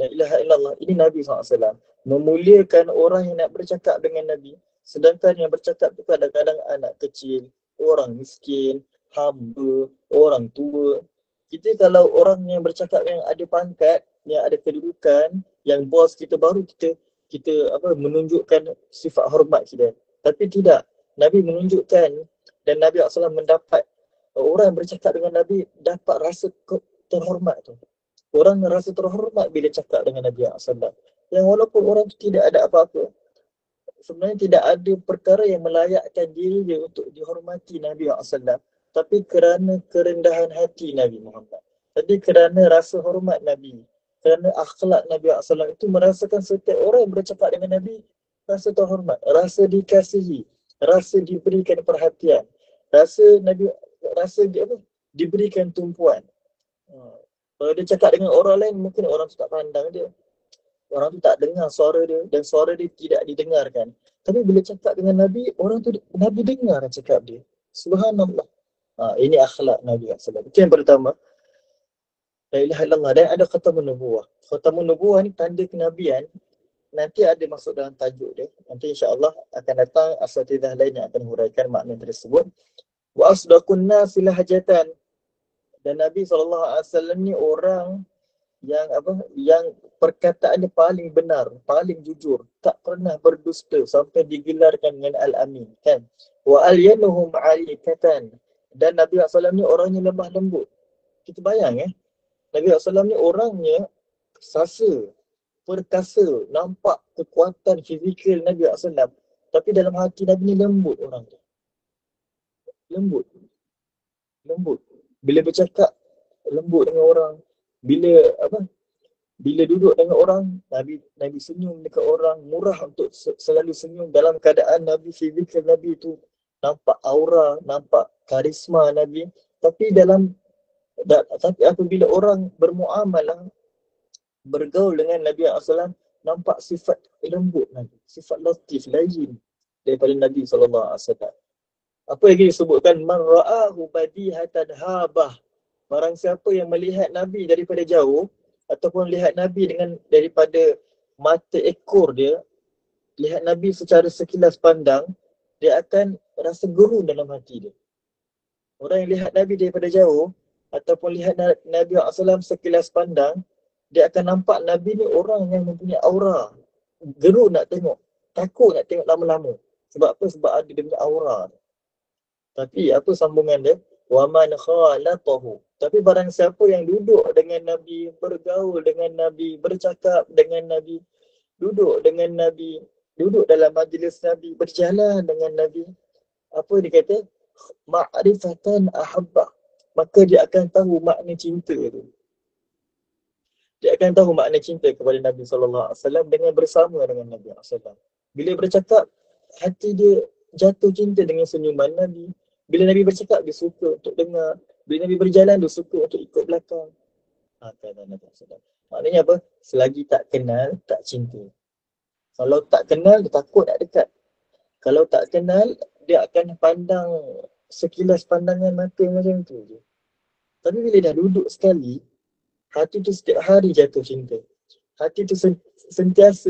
La ilaha illallah. Ini Nabi SAW. Memuliakan orang yang nak bercakap dengan Nabi. Sedangkan yang bercakap tu kadang-kadang anak kecil, orang miskin, hamba, orang tua. Kita kalau orang yang bercakap yang ada pangkat, yang ada kedudukan, yang bos kita, baru kita menunjukkan sifat hormat kita. Tapi tidak. Nabi menunjukkan dan Nabi SAW mendapat orang yang bercakap dengan Nabi dapat rasa terhormat tu. Orang rasa terhormat bila cakap dengan Nabi SAW. Yang walaupun orang tu tidak ada apa-apa, sebenarnya tidak ada perkara yang melayakkan diri dia untuk dihormati Nabi SAW. Tapi kerana kerendahan hati Nabi Muhammad. Tapi kerana rasa hormat Nabi. Kerana akhlak Nabi SAW itu merasakan setiap orang yang bercakap dengan Nabi rasa terhormat, rasa dikasihi, rasa diberikan perhatian. Rasa diberikan tumpuan. Kalau dia cakap dengan orang lain, mungkin orang tu tak pandang dia. Orang tu tak dengar suara dia dan suara dia tidak didengarkan. Tapi bila cakap dengan Nabi, orang tu Nabi dengar cakap dia. Subhanallah. Ini akhlak Nabi SAW. Itu yang pertama. La ilaha illallah. Dan ada khatamun nubuwah. Khatamun nubuwah ni tanda kenabian. Nanti ada masuk dalam tajuk dia. Nanti insya-Allah akan datang asatidzah lain yang akan huraikan makna tersebut. Wa asdaqun nasi lahjatan. Dan Nabi SAW ni orang yang perkataannya paling benar, paling jujur, tak pernah berdusta sampai digelarkan dengan Al-Amin, kan? Wa alyanuhum alikatan. Dan Nabi SAW ni orangnya lemah lembut. Kita bayang Nabi SAW ni orangnya sasa, perkasa, nampak kekuatan fizikal Nabi SAW. Tapi dalam hati Nabi ni lembut orang tu. Lembut. Bila bercakap, lembut dengan orang. Bila duduk dengan orang, Nabi senyum dekat orang, murah untuk selalu senyum. Dalam keadaan Nabi, fizikal Nabi tu nampak aura, nampak karisma Nabi. Tapi apabila orang bermuamalah, bergaul dengan Nabi SAW, nampak sifat lembut Nabi, sifat latif, lain daripada Nabi SAW. Apa lagi disebutkan? Man ra'ahu badihatan habah. Barang siapa yang melihat Nabi daripada jauh ataupun lihat Nabi daripada mata ekor dia, lihat Nabi secara sekilas pandang, dia akan rasa gerun dalam hati dia. Orang yang lihat Nabi daripada jauh ataupun lihat Nabi SAW sekilas pandang, dia akan nampak Nabi ni orang yang mempunyai aura. Gerun nak tengok, takut nak tengok lama-lama. Sebab apa? Sebab ada dia punya aura. Tapi apa sambungan dia? Wa man khalatahu. Tapi barang siapa yang duduk dengan Nabi, bergaul dengan Nabi, bercakap dengan Nabi, duduk dengan Nabi, duduk dalam majlis Nabi, berjalan dengan Nabi, apa dia kata? Ma'rifatan ahabba. Maka dia akan tahu makna cinta tu. Dia akan tahu makna cinta kepada Nabi SAW dengan bersama dengan Nabi SAW. Bila bercakap, hati dia jatuh cinta dengan senyuman Nabi. Bila Nabi bercakap, dia suka untuk dengar. Bila Nabi berjalan, dia suka untuk ikut belakang. Maknanya apa? Selagi tak kenal, tak cinta. Kalau tak kenal, dia takut nak dekat. Kalau tak kenal, dia akan pandang sekilas pandangan mata macam tu je. Tapi bila dah duduk sekali, hati tu setiap hari jatuh cinta. Hati tu sentiasa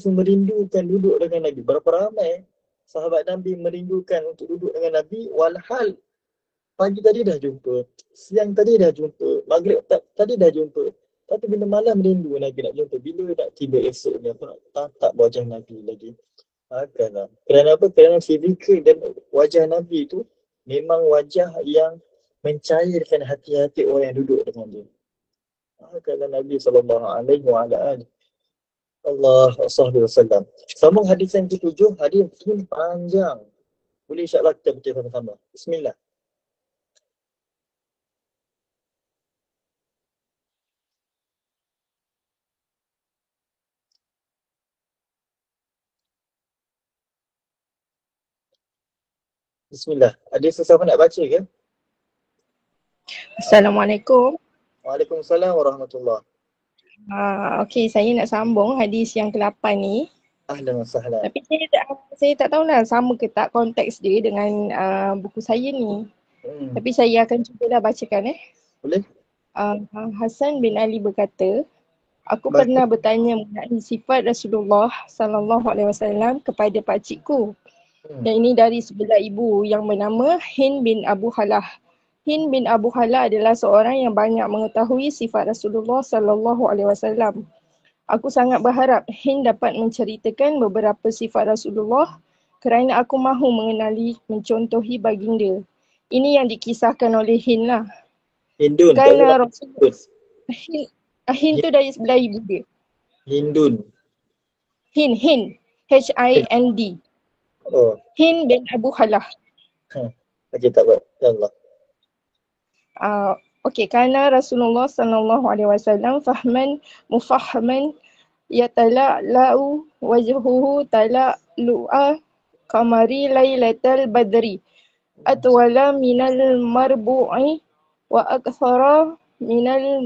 merindukan duduk dengan Nabi. Berapa ramai sahabat Nabi merindukan untuk duduk dengan Nabi, walhal pagi tadi dah jumpa, siang tadi dah jumpa, maghrib tadi dah jumpa. Tapi bila malam rindu Nabi nak jumpa, bila nak tiba esok ni, apa nak tatap wajah Nabi lagi. Kerana apa? Kerana fizikal dan wajah Nabi tu memang wajah yang mencairkan hati-hati orang yang duduk dengan dia. Kata Nabi SAW. Allah SAW. Sambung hadis yang ke-7. Hadis yang panjang. Boleh insyaAllah kita baca sama-sama. Bismillah. Bismillah. Ada sesiapa nak baca ke? Assalamualaikum. Waalaikumsalam warahmatullahi. Okey, saya nak sambung hadis yang ke-8 ni. Ahlan wa sahlan. Tapi saya tak tahulah sama ke tak konteks dia dengan buku saya ni. Tapi saya akan cubalah bacakan Boleh? Hasan bin Ali berkata, aku pernah bertanya mengenai sifat Rasulullah SAW kepada pakcikku. Dan ini dari sebelah ibu yang bernama Hind bin Abu Halah. Hind bin Abu Halah adalah seorang yang banyak mengetahui sifat Rasulullah SAW. Aku sangat berharap Hind dapat menceritakan beberapa sifat Rasulullah kerana aku mahu mengenali, mencontohi baginda. Ini yang dikisahkan oleh Hind lah. Hindun. Kerana Rasulullah Hind tu dari sebelah ibu dia. Hindun. Hind. Hind. Oh. Hind bin Abu Halah. Okey, tak apa. Ya Allah. Okey, kerana Rasulullah SAW fahman mufahman yatala'la'u wajhuhu tala'lu'a kamari laylatal badri atwala minal marbu'i wa akthara minal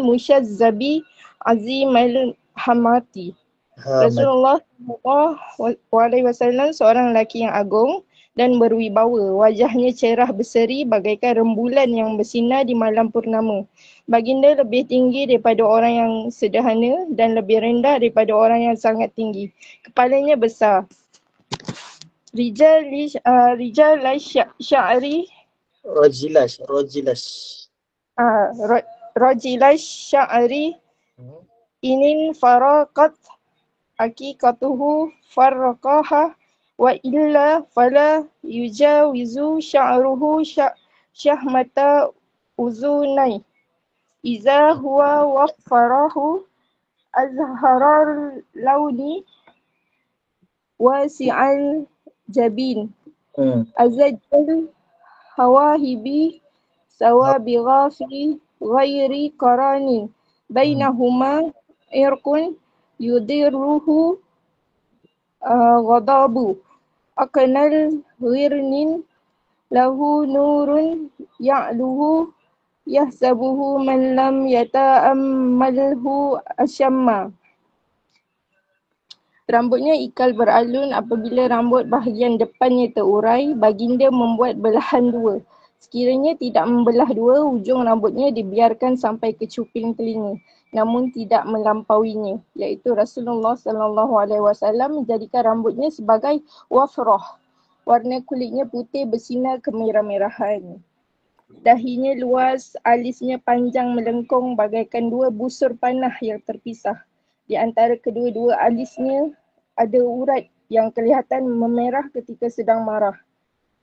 mushazzabi azimal hamati. Rasulullah SAW seorang lelaki yang agung dan berwibawa. Wajahnya cerah berseri bagaikan rembulan yang bersinar di malam purnama. Baginda lebih tinggi daripada orang yang sederhana dan lebih rendah daripada orang yang sangat tinggi. Kepalanya besar. Rajilash sya'ri inin faraqat akikatuhu farraqaha wa illa fala yujawizu sya'ruhu syahmata uzunai iza huwa waffarahu azharar launi wasi'al jabin azajjal hawahibi sawabigha fi ghairi qarani bainahuma irqun yudirruhu ghadabu akanal ghirnin lahu nurun ya'luhu yahsabuhu man lam yata'ammalhu asyamma. Rambutnya ikal beralun, apabila rambut bahagian depannya terurai, baginda membuat belahan dua. Sekiranya tidak membelah dua, ujung rambutnya dibiarkan sampai ke cuping telinga, namun tidak melampauinya, iaitu Rasulullah SAW menjadikan rambutnya sebagai wafrah. Warna kulitnya putih bersinar kemerah-merahan. Dahinya luas, alisnya panjang melengkung bagaikan dua busur panah yang terpisah. Di antara kedua-dua alisnya ada urat yang kelihatan memerah ketika sedang marah.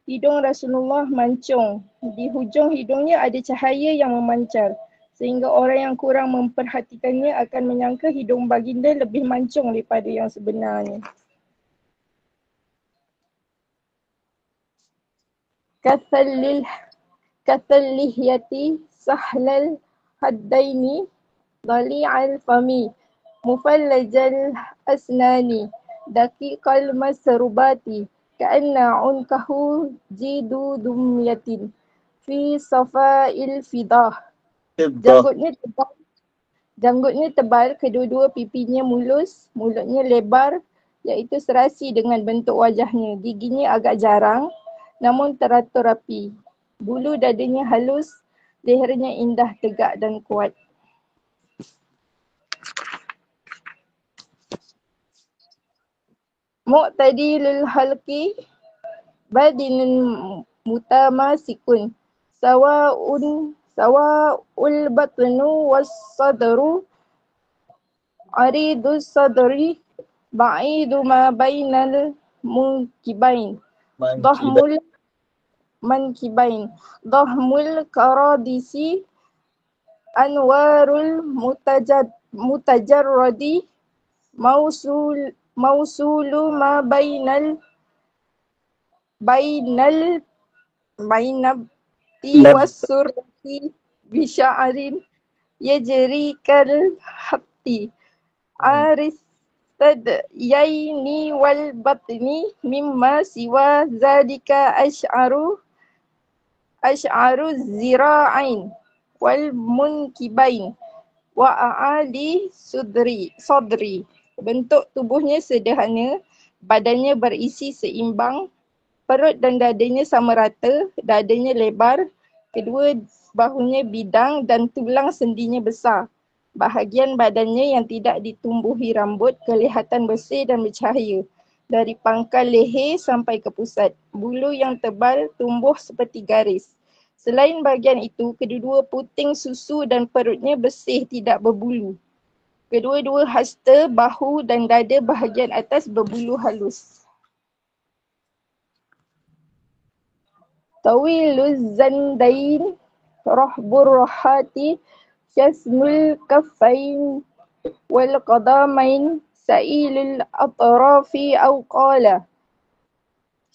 Hidung Rasulullah mancung. Di hujung hidungnya ada cahaya yang memancar, sehingga orang yang kurang memperhatikannya akan menyangka hidung baginda lebih mancung daripada yang sebenarnya. Kathalihyati sahlal haddaini dhali'al fami mufallajal asnani daqiqal masrubati ka'anna unkahu jidu dumyatin fi safa'il fidah. Janggutnya tebal, kedua-dua pipinya mulus, mulutnya lebar iaitu serasi dengan bentuk wajahnya. Giginya agak jarang namun teratur rapi. Bulu dadanya halus, lehernya indah, tegak dan kuat. Mu'tadilul halqi badinun mutamasikun sawa'ul batnu was sadru aridus sadri ba'idu ma bainal munkibain dhahmul karadisi anwarul mutajarradi mausulu ma bainabti wasurati bisya'arin yajri kal hatti aristadyaini wal batni mimma siwa zalika ash'aru zira'ain wal munkibain wa a'ali sadri. Bentuk tubuhnya sederhana, badannya berisi seimbang, perut dan dadanya sama rata, dadanya lebar, kedua bahunya bidang dan tulang sendinya besar. Bahagian badannya yang tidak ditumbuhi rambut kelihatan bersih dan bercahaya. Dari pangkal leher sampai ke pusat, bulu yang tebal tumbuh seperti garis. Selain bahagian itu, kedua-dua puting susu dan perutnya bersih, tidak berbulu. Kedua-dua hasta, bahu dan dada bahagian atas berbulu halus. Tawiluz zandain rahbur rahati syasmul kaffain wal qadamain sa'ilul atrafi aw qala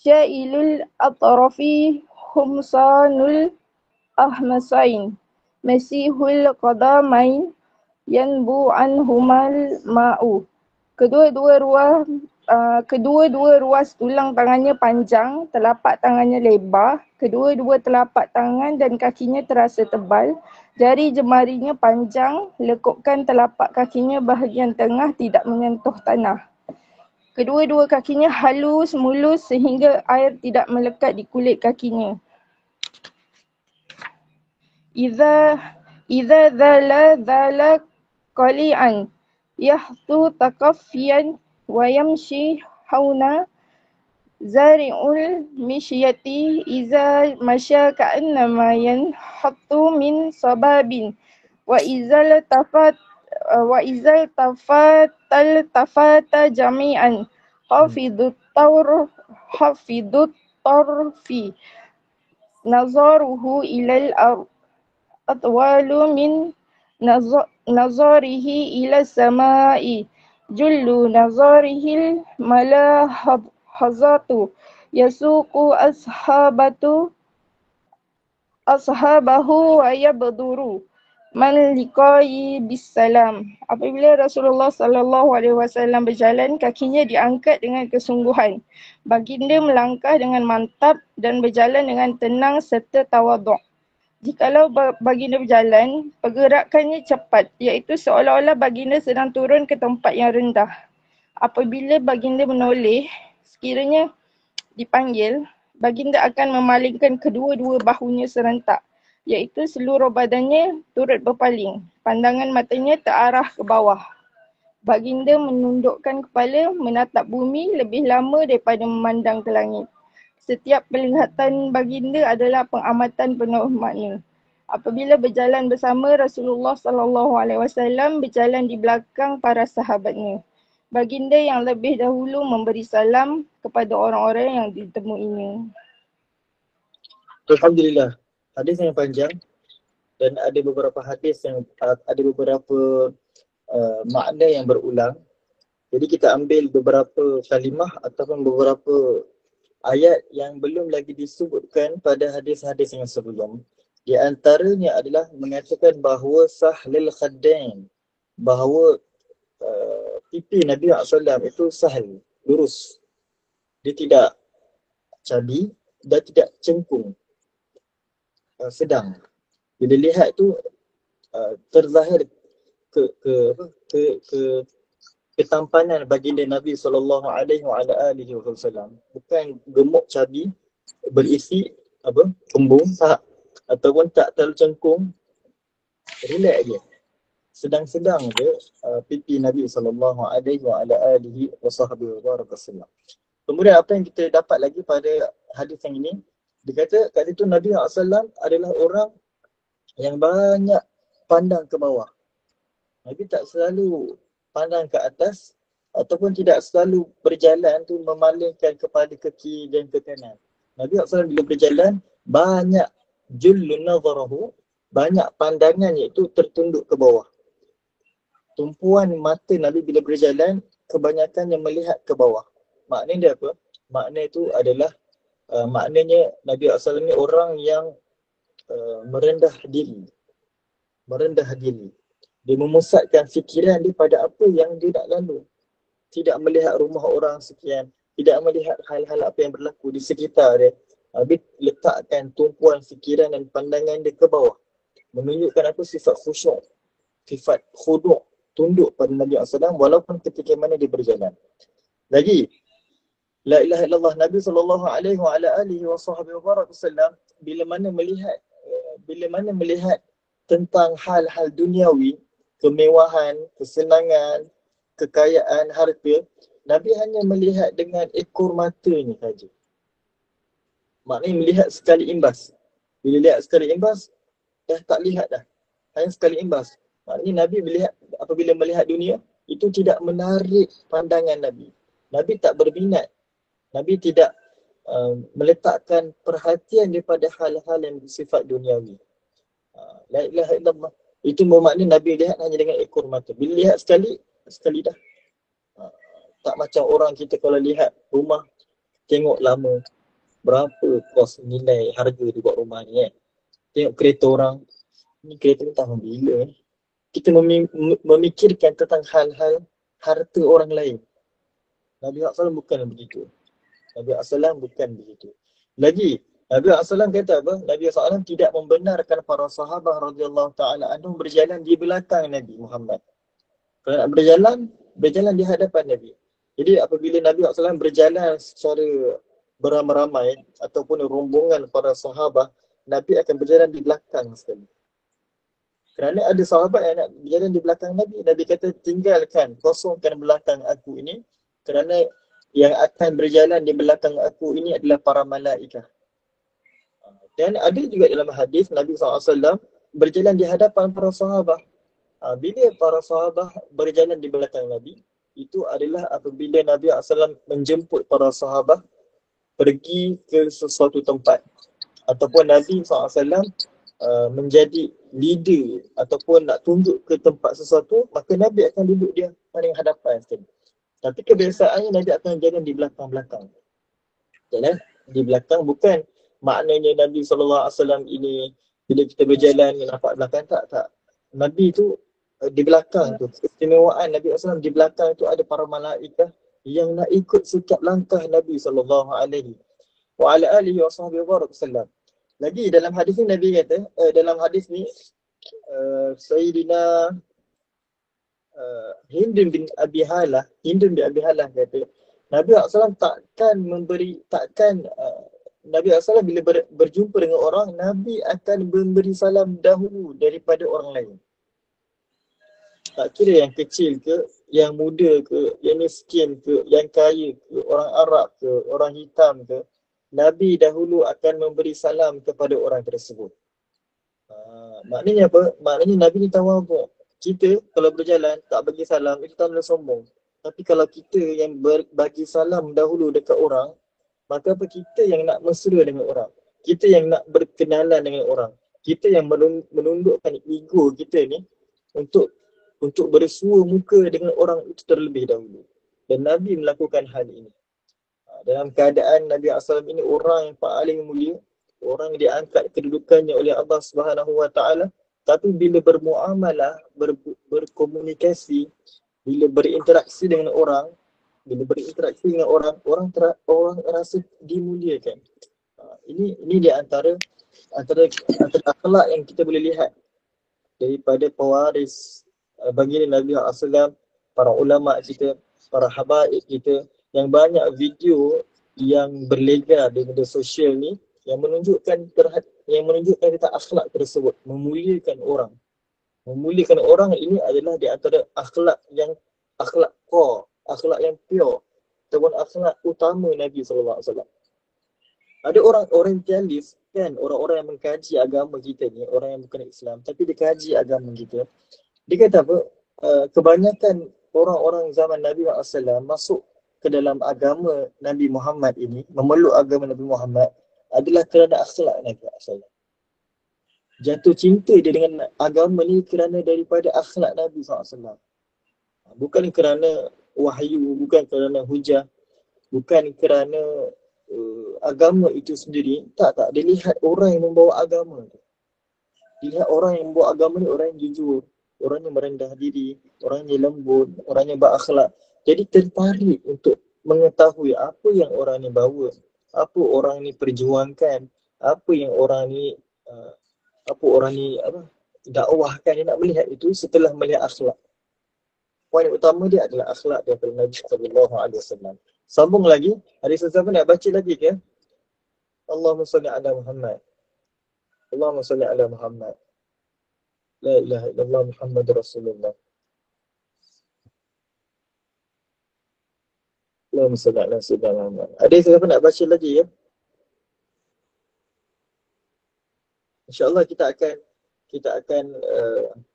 sya'ilul atrafi humsanul ahmasain masihul qadamain yanbu anhumal ma'u. Kedua-dua ruas tulang tangannya panjang, telapak tangannya lebar, kedua-dua telapak tangan dan kakinya terasa tebal, jari jemarinya panjang, lekupkan telapak kakinya bahagian tengah tidak menyentuh tanah. Kedua-dua kakinya halus, mulus sehingga air tidak melekat di kulit kakinya. Iza dhala qali'an yahtu takaffiyan wa yamshi hauna zari'ul mishyati iza masya ka'annama yanhattu min sababin wa izal tafata jami'an hafidut tarfi nazaruhu ilal atwalu min nazarihi ila samai jullu nazarihil malahazatu yasuqu ashabahu wa yabduru man liqai bisalam. Apabila Rasulullah SAW berjalan, kakinya diangkat dengan kesungguhan. Baginda melangkah dengan mantap dan berjalan dengan tenang serta tawaduk. Jikalau baginda berjalan, pergerakannya cepat, iaitu seolah-olah baginda sedang turun ke tempat yang rendah. Apabila baginda menoleh, sekiranya dipanggil, baginda akan memalingkan kedua-dua bahunya serentak, iaitu seluruh badannya turut berpaling. Pandangan matanya terarah ke bawah. Baginda menundukkan kepala, menatap bumi lebih lama daripada memandang ke langit. Setiap penglihatan baginda adalah pengamatan penuh makna. Apabila berjalan bersama, Rasulullah SAW berjalan di belakang para sahabatnya. Baginda yang lebih dahulu memberi salam kepada orang-orang yang ditemuinya. Alhamdulillah. Hadis yang panjang dan ada beberapa hadis yang ada beberapa makna yang berulang. Jadi kita ambil beberapa kalimah ataupun beberapa ayat yang belum lagi disebutkan pada hadis-hadis yang sebelum. Di antaranya adalah mengatakan bahawa sahlil khaddain, bahawa pipi Nabi SAW itu sahal, lurus. Dia tidak cabi dan tidak cengkung, sedang. Bila lihat tu terzahir ketampanan baginda Nabi SAW. Bukan gemuk cabi, berisi kembung, tak, ataupun tak terlalu cengkung, relax je. Sedang-sedang je pipi Nabi SAW. Kemudian apa yang kita dapat lagi pada hadis yang ini, dia kata kat situ Nabi SAW adalah orang yang banyak pandang ke bawah. Nabi tak selalu pandang ke atas ataupun tidak selalu berjalan tu memalingkan kepala ke kiri dan ke kanan. Nabi SAW bila berjalan banyak jullu nazarahu, banyak pandangannya itu tertunduk ke bawah. Tumpuan mata Nabi bila berjalan kebanyakannya melihat ke bawah. Maknanya dia apa? Makna itu adalah maknanya Nabi SAW ni orang yang merendah diri. Merendah diri. Dia memusatkan fikiran dia pada apa yang dia nak lalu. Tidak melihat rumah orang sekian, tidak melihat hal-hal apa yang berlaku di sekitar dia. Habis letakkan tumpuan fikiran dan pandangan dia ke bawah. Menunjukkan apa? Sifat khusyuk, sifat khudu', tunduk pada Nabi SAW walaupun ketika mana dia berjalan. Lagi, la ilaha illallah, Nabi SAW bila mana melihat tentang hal-hal duniawi, kemewahan, kesenangan, kekayaan, harta, Nabi hanya melihat dengan ekor matanya saja. Maknanya melihat sekali imbas. Bila lihat sekali imbas, dah tak lihat dah. Hanya sekali imbas. Maknanya Nabi apabila melihat dunia, itu tidak menarik pandangan Nabi. Nabi tak berminat. Nabi tidak meletakkan perhatian daripada hal-hal yang bersifat duniawi. La ilaha illallah. Itu bermakna Nabi lihat hanya dengan ekor mata. Bila lihat sekali dah. Tak macam orang kita kalau lihat rumah, tengok lama. Berapa kos nilai harga dia buat rumah ni. Tengok kereta orang. Ni kereta ni tahun bila ni. Kita memikirkan tentang hal-hal harta orang lain. Nabi SAW bukan begitu. Nabi SAW bukan begitu. Lagi, Nabi SAW kata apa? Nabi SAW tidak membenarkan para sahabat radhiyallahu ta'ala anhum berjalan di belakang Nabi Muhammad. Kalau nak berjalan di hadapan Nabi. Jadi apabila Nabi SAW berjalan secara beramai-ramai ataupun rombongan para sahabat, Nabi akan berjalan di belakang sekali. Kerana ada sahabat yang nak berjalan di belakang Nabi. Nabi kata tinggalkan, kosongkan belakang aku ini. Kerana yang akan berjalan di belakang aku ini adalah para malaikat. Dan ada juga dalam hadis Nabi SAW berjalan di hadapan para sahabat. Bila para sahabat berjalan di belakang Nabi, itu adalah apabila Nabi SAW menjemput para sahabat pergi ke sesuatu tempat. Ataupun Nabi SAW menjadi leader ataupun nak tunjuk ke tempat sesuatu, maka Nabi akan duduk dia paling hadapan sekali. Tapi kebiasaannya Nabi akan jalan di belakang-belakang. Jalan di belakang bukan maknanya Nabi SAW ini bila kita berjalan nampak belakang, tak. Nabi tu di belakang tu. Keistimewaan Nabi SAW di belakang tu ada para malaikat yang nak ikut setiap langkah Nabi SAW. Lagi dalam hadis ni Nabi kata, dalam hadis ni Sayyidina Hindun bin Abi Halah kata, Nabi SAW Nabi SAW bila berjumpa dengan orang, Nabi akan memberi salam dahulu daripada orang lain. Tak kira yang kecil ke, yang muda ke, yang miskin ke, yang kaya ke, orang Arab ke, orang hitam ke. Nabi dahulu akan memberi salam kepada orang tersebut. Maknanya apa? Maknanya Nabi ni tawaduk. Kita kalau berjalan tak bagi salam, itu tanda sombong. Tapi kalau kita yang bagi salam dahulu dekat orang, maka apa, kita yang nak mesra dengan orang. Kita yang nak berkenalan dengan orang. Kita yang menundukkan ego kita ni untuk bersua muka dengan orang itu terlebih dahulu. Dan Nabi melakukan hal ini. Dalam keadaan Nabi SAW ini orang yang paling mulia, orang yang diangkat kedudukannya oleh Allah Subhanahu Wa Taala, tapi bila bermuamalah, berkomunikasi, bila berinteraksi dengan orang, orang rasa dimuliakan. Ini di antara akhlak yang kita boleh lihat daripada pewaris baginda Nabi SAW, para ulama kita, para habaib kita, yang banyak video yang berlegar di media sosial ni yang menunjukkan tentang akhlak tersebut, memuliakan orang. Memuliakan orang ini adalah di antara akhlak core, akhlak yang pure, ataupun akhlak utama Nabi SAW. Ada orang orientalis kan, orang-orang yang mengkaji agama kita ni, orang yang bukan Islam tapi dia kaji agama kita. Dia kata apa? Kebanyakan orang-orang zaman Nabi SAW masuk ke dalam agama Nabi Muhammad ini, memeluk agama Nabi Muhammad adalah kerana akhlak Nabi SAW. Jatuh cinta dia dengan agama ni kerana daripada akhlak Nabi SAW. Bukan kerana wahyu, bukan kerana hujah, bukan kerana agama itu sendiri. Tak. Dia lihat orang yang membawa agama tu. Dia lihat orang yang membawa agama ni orang yang jujur, orang yang merendah diri, orang yang lembut, orang yang berakhlak. Jadi tertarik untuk mengetahui apa yang orang ni bawa, apa orang ni perjuangkan, apa yang orang ni dakwahkan. Dia nak melihat itu setelah melihat akhlak. Poin utama dia adalah akhlak daripada Nabi sallallahu alaihi wasallam. Sambung lagi, ada sesiapa nak baca lagi ke? Allahumma salli ala Muhammad. Allahumma salli ala Muhammad. La ilaha illallah Muhammadur Rasulullah. Allahumma salli ala Sayyidina Muhammad. Ada sesiapa nak baca lagi ya? InsyaAllah kita akan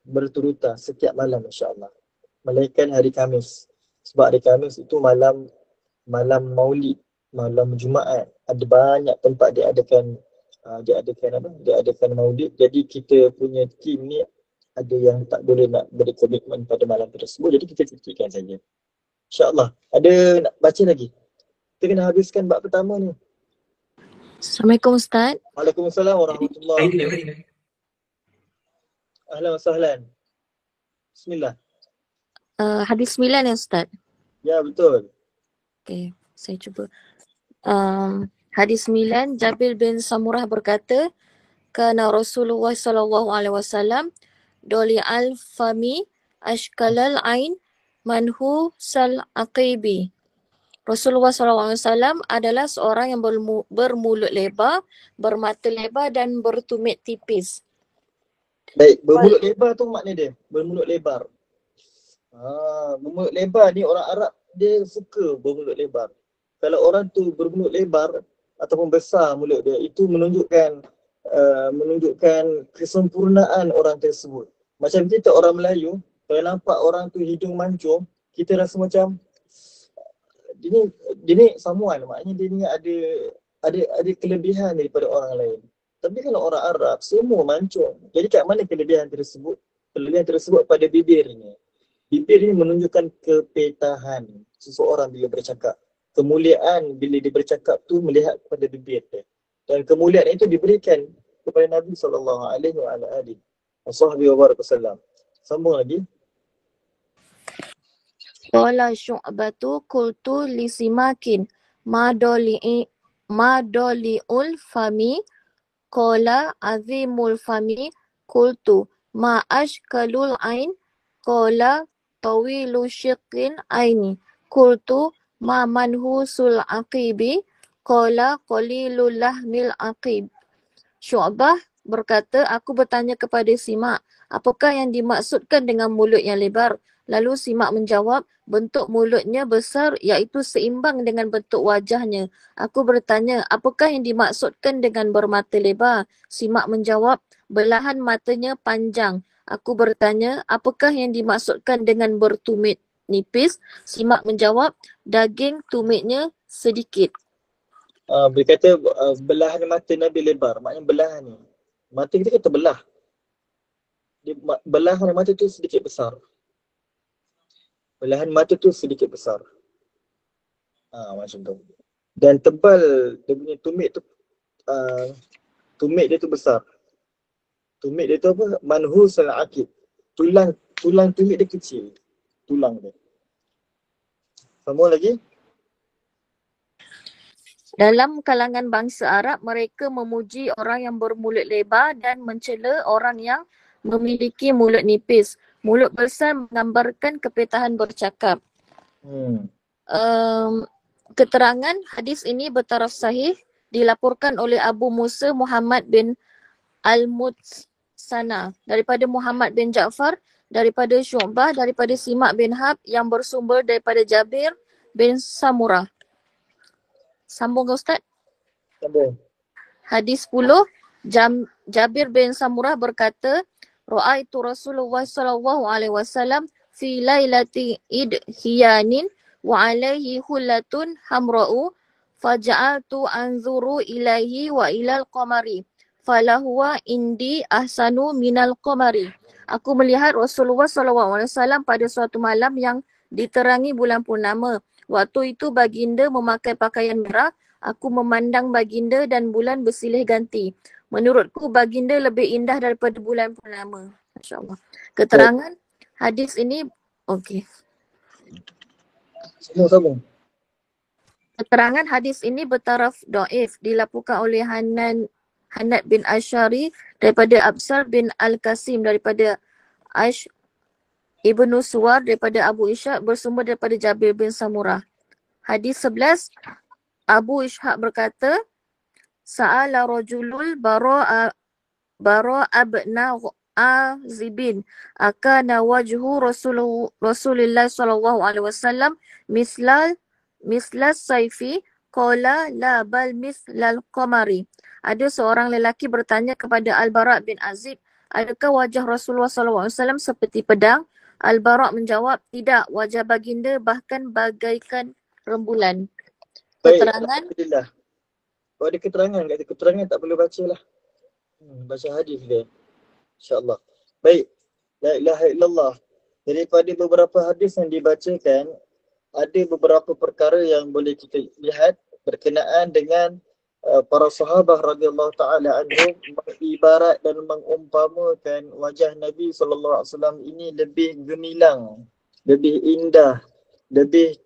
berturutan setiap malam insyaAllah. Melainkan hari Khamis. Sebab hari Khamis itu malam Maulid, malam Jumaat. Ada banyak tempat dia adakan Maulid. Jadi kita punya tim ni ada yang tak boleh nak beri komitmen pada malam tersebut. Jadi kita cutikan saja. InsyaAllah. Ada nak baca lagi? Kita kena habiskan bab pertama ni. Assalamualaikum Ustaz. Waalaikumsalam warahmatullahi wabarakatuh. Ahlan wa sahlan. Bismillah. Hadis 9 ya Ustaz? Ya, betul. Okey, saya cuba. Hadis 9, Jabir bin Samurah berkata, kana Rasulullah sallallahu alaihi wasallam doli al-fami ashkalal ain manhu sal aqibi. Rasulullah SAW adalah seorang yang bermulut lebar, bermata lebar dan bertumit tipis. Baik, bermulut lebar tu makna dia, bermulut lebar. Bermulut lebar ni orang Arab dia suka bermulut lebar. Kalau orang tu bermulut lebar ataupun besar mulut dia, itu menunjukkan kesempurnaan orang tersebut. Macam kita orang Melayu, kalau nampak orang tu hidung mancung, kita rasa macam dia ni samuan, maknanya dia ni ada kelebihan daripada orang lain. Tapi kalau orang Arab semua mancung. Jadi kat mana kelebihan tersebut? Kelebihan tersebut pada bibirnya. Bibir ini menunjukkan kepetahan seseorang bila bercakap. Kemuliaan bila dia bercakap tu melihat kepada bibir dia. Dan kemuliaan itu diberikan kepada Nabi SAW. Sambung lagi. Qala Syu'batu qultu li Simakin ma doli'ul fami qala azimul fami qultu ma ashkalul ain qala tawilu syiqqin aini qultu ma manhusul aqibi qala qalilul lahmil aqib. Syu'bah berkata, aku bertanya kepada Simak, apakah yang dimaksudkan dengan mulut yang lebar? Lalu simak menjawab, bentuk mulutnya besar iaitu seimbang dengan bentuk wajahnya. Aku bertanya, apakah yang dimaksudkan dengan bermata lebar? Simak menjawab, belahan matanya panjang. Aku bertanya, apakah yang dimaksudkan dengan bertumit nipis? Simak menjawab, daging tumitnya sedikit. Dia kata belahan mata Nabi lebar. Maknanya belahan ni. Mata kita kata belah. Belahan mata tu sedikit besar. Belahan mata tu sedikit besar. Macam tu. Dan tebal dia punya tumit tu, tumit dia tu besar. Tumit dia tu apa? Manhus al-akid. Tulang tumit dia kecil. Tulang dia. Sambung lagi. Dalam kalangan bangsa Arab, mereka memuji orang yang bermulut lebar dan mencela orang yang memiliki mulut nipis. Mulut besar menggambarkan kepitahan bercakap. Keterangan hadis ini bertaraf sahih dilaporkan oleh Abu Musa Muhammad bin Al-Mutsana daripada Muhammad bin Ja'far, daripada Syu'bah, daripada Simak bin Hab yang bersumber daripada Jabir bin Samurah. Sambung ke Ustaz? Sambung. Hadis 10, Jabir bin Samurah berkata, Ra'aitu Rasulullah sallallahu alaihi wasallam fi lailati idhiyanin wa alaihi hullatun hamra'u faja'altu anzuru ilaihi wa ilal qamari falahuwa indi ahsanu minal qamari. Aku melihat Rasulullah sallallahu alaihi wasallam pada suatu malam yang diterangi bulan purnama. Waktu itu baginda memakai pakaian merah. Aku memandang baginda dan bulan bersilih ganti. Menurutku baginda lebih indah daripada bulan purnama. Masya Allah. Keterangan hadis ini, okey. Sambung. Keterangan hadis ini bertaraf dhaif, dilaporkan oleh Hanad bin Asyari daripada Absar bin Al-Qasim daripada Ibnu Suwar daripada Abu Ishaq bersumber daripada Jabir bin Samurah. Hadis 11, Abu Ishaq berkata, Sa'ala rajulul bara abna azibin akana wajhu Rasulullah sallallahu alaihi wasallam mislas saifi qala la bal mislal qamari. Ada seorang lelaki bertanya kepada Al-Bara bin Azib, adakah wajah Rasulullah sallallahu alaihi wasallam seperti pedang? Al-Bara menjawab, tidak, wajah baginda bahkan bagaikan rembulan. Keterangan. Alhamdulillah. Kalau ada keterangan, kata keterangan tak perlu baca lah. Baca hadis dia. InsyaAllah. Baik. La ilaha illallah. Daripada beberapa hadis yang dibacakan, ada beberapa perkara yang boleh kita lihat berkenaan dengan para sahabat radhiyallahu ta'ala anhum mengibarat dan mengumpamakan wajah Nabi SAW ini lebih gemilang, lebih indah, lebih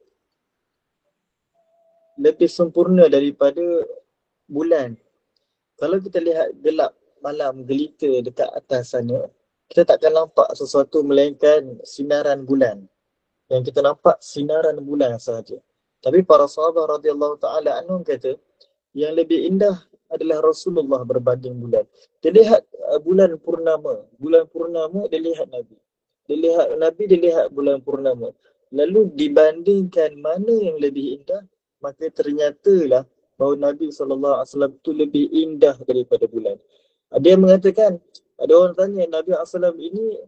sempurna daripada bulan. Kalau kita lihat gelap malam gelita dekat atas sana, kita takkan nampak sesuatu melainkan sinaran bulan. Yang kita nampak sinaran bulan sahaja. Tapi para sahabat radhiyallahu ta'ala anhum kata, yang lebih indah adalah Rasulullah berbanding bulan. Dia lihat bulan purnama. Bulan purnama dia lihat Nabi. Dia lihat Nabi, dia lihat bulan purnama. Lalu dibandingkan mana yang lebih indah, maka ternyatalah bahawa Nabi SAW itu lebih indah daripada bulan. Ada yang mengatakan, ada orang tanya Nabi SAW ini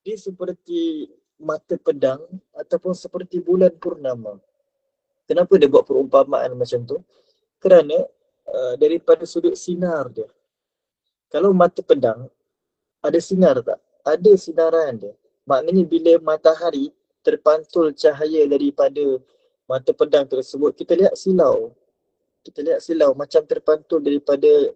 dia seperti mata pedang ataupun seperti bulan purnama. Kenapa dia buat perumpamaan macam tu? Kerana daripada sudut sinar dia. Kalau mata pedang, ada sinar tak? Ada sinaran dia. Maknanya bila matahari terpantul cahaya daripada mata pedang tersebut, kita lihat silau. Kita lihat silau macam terpantul daripada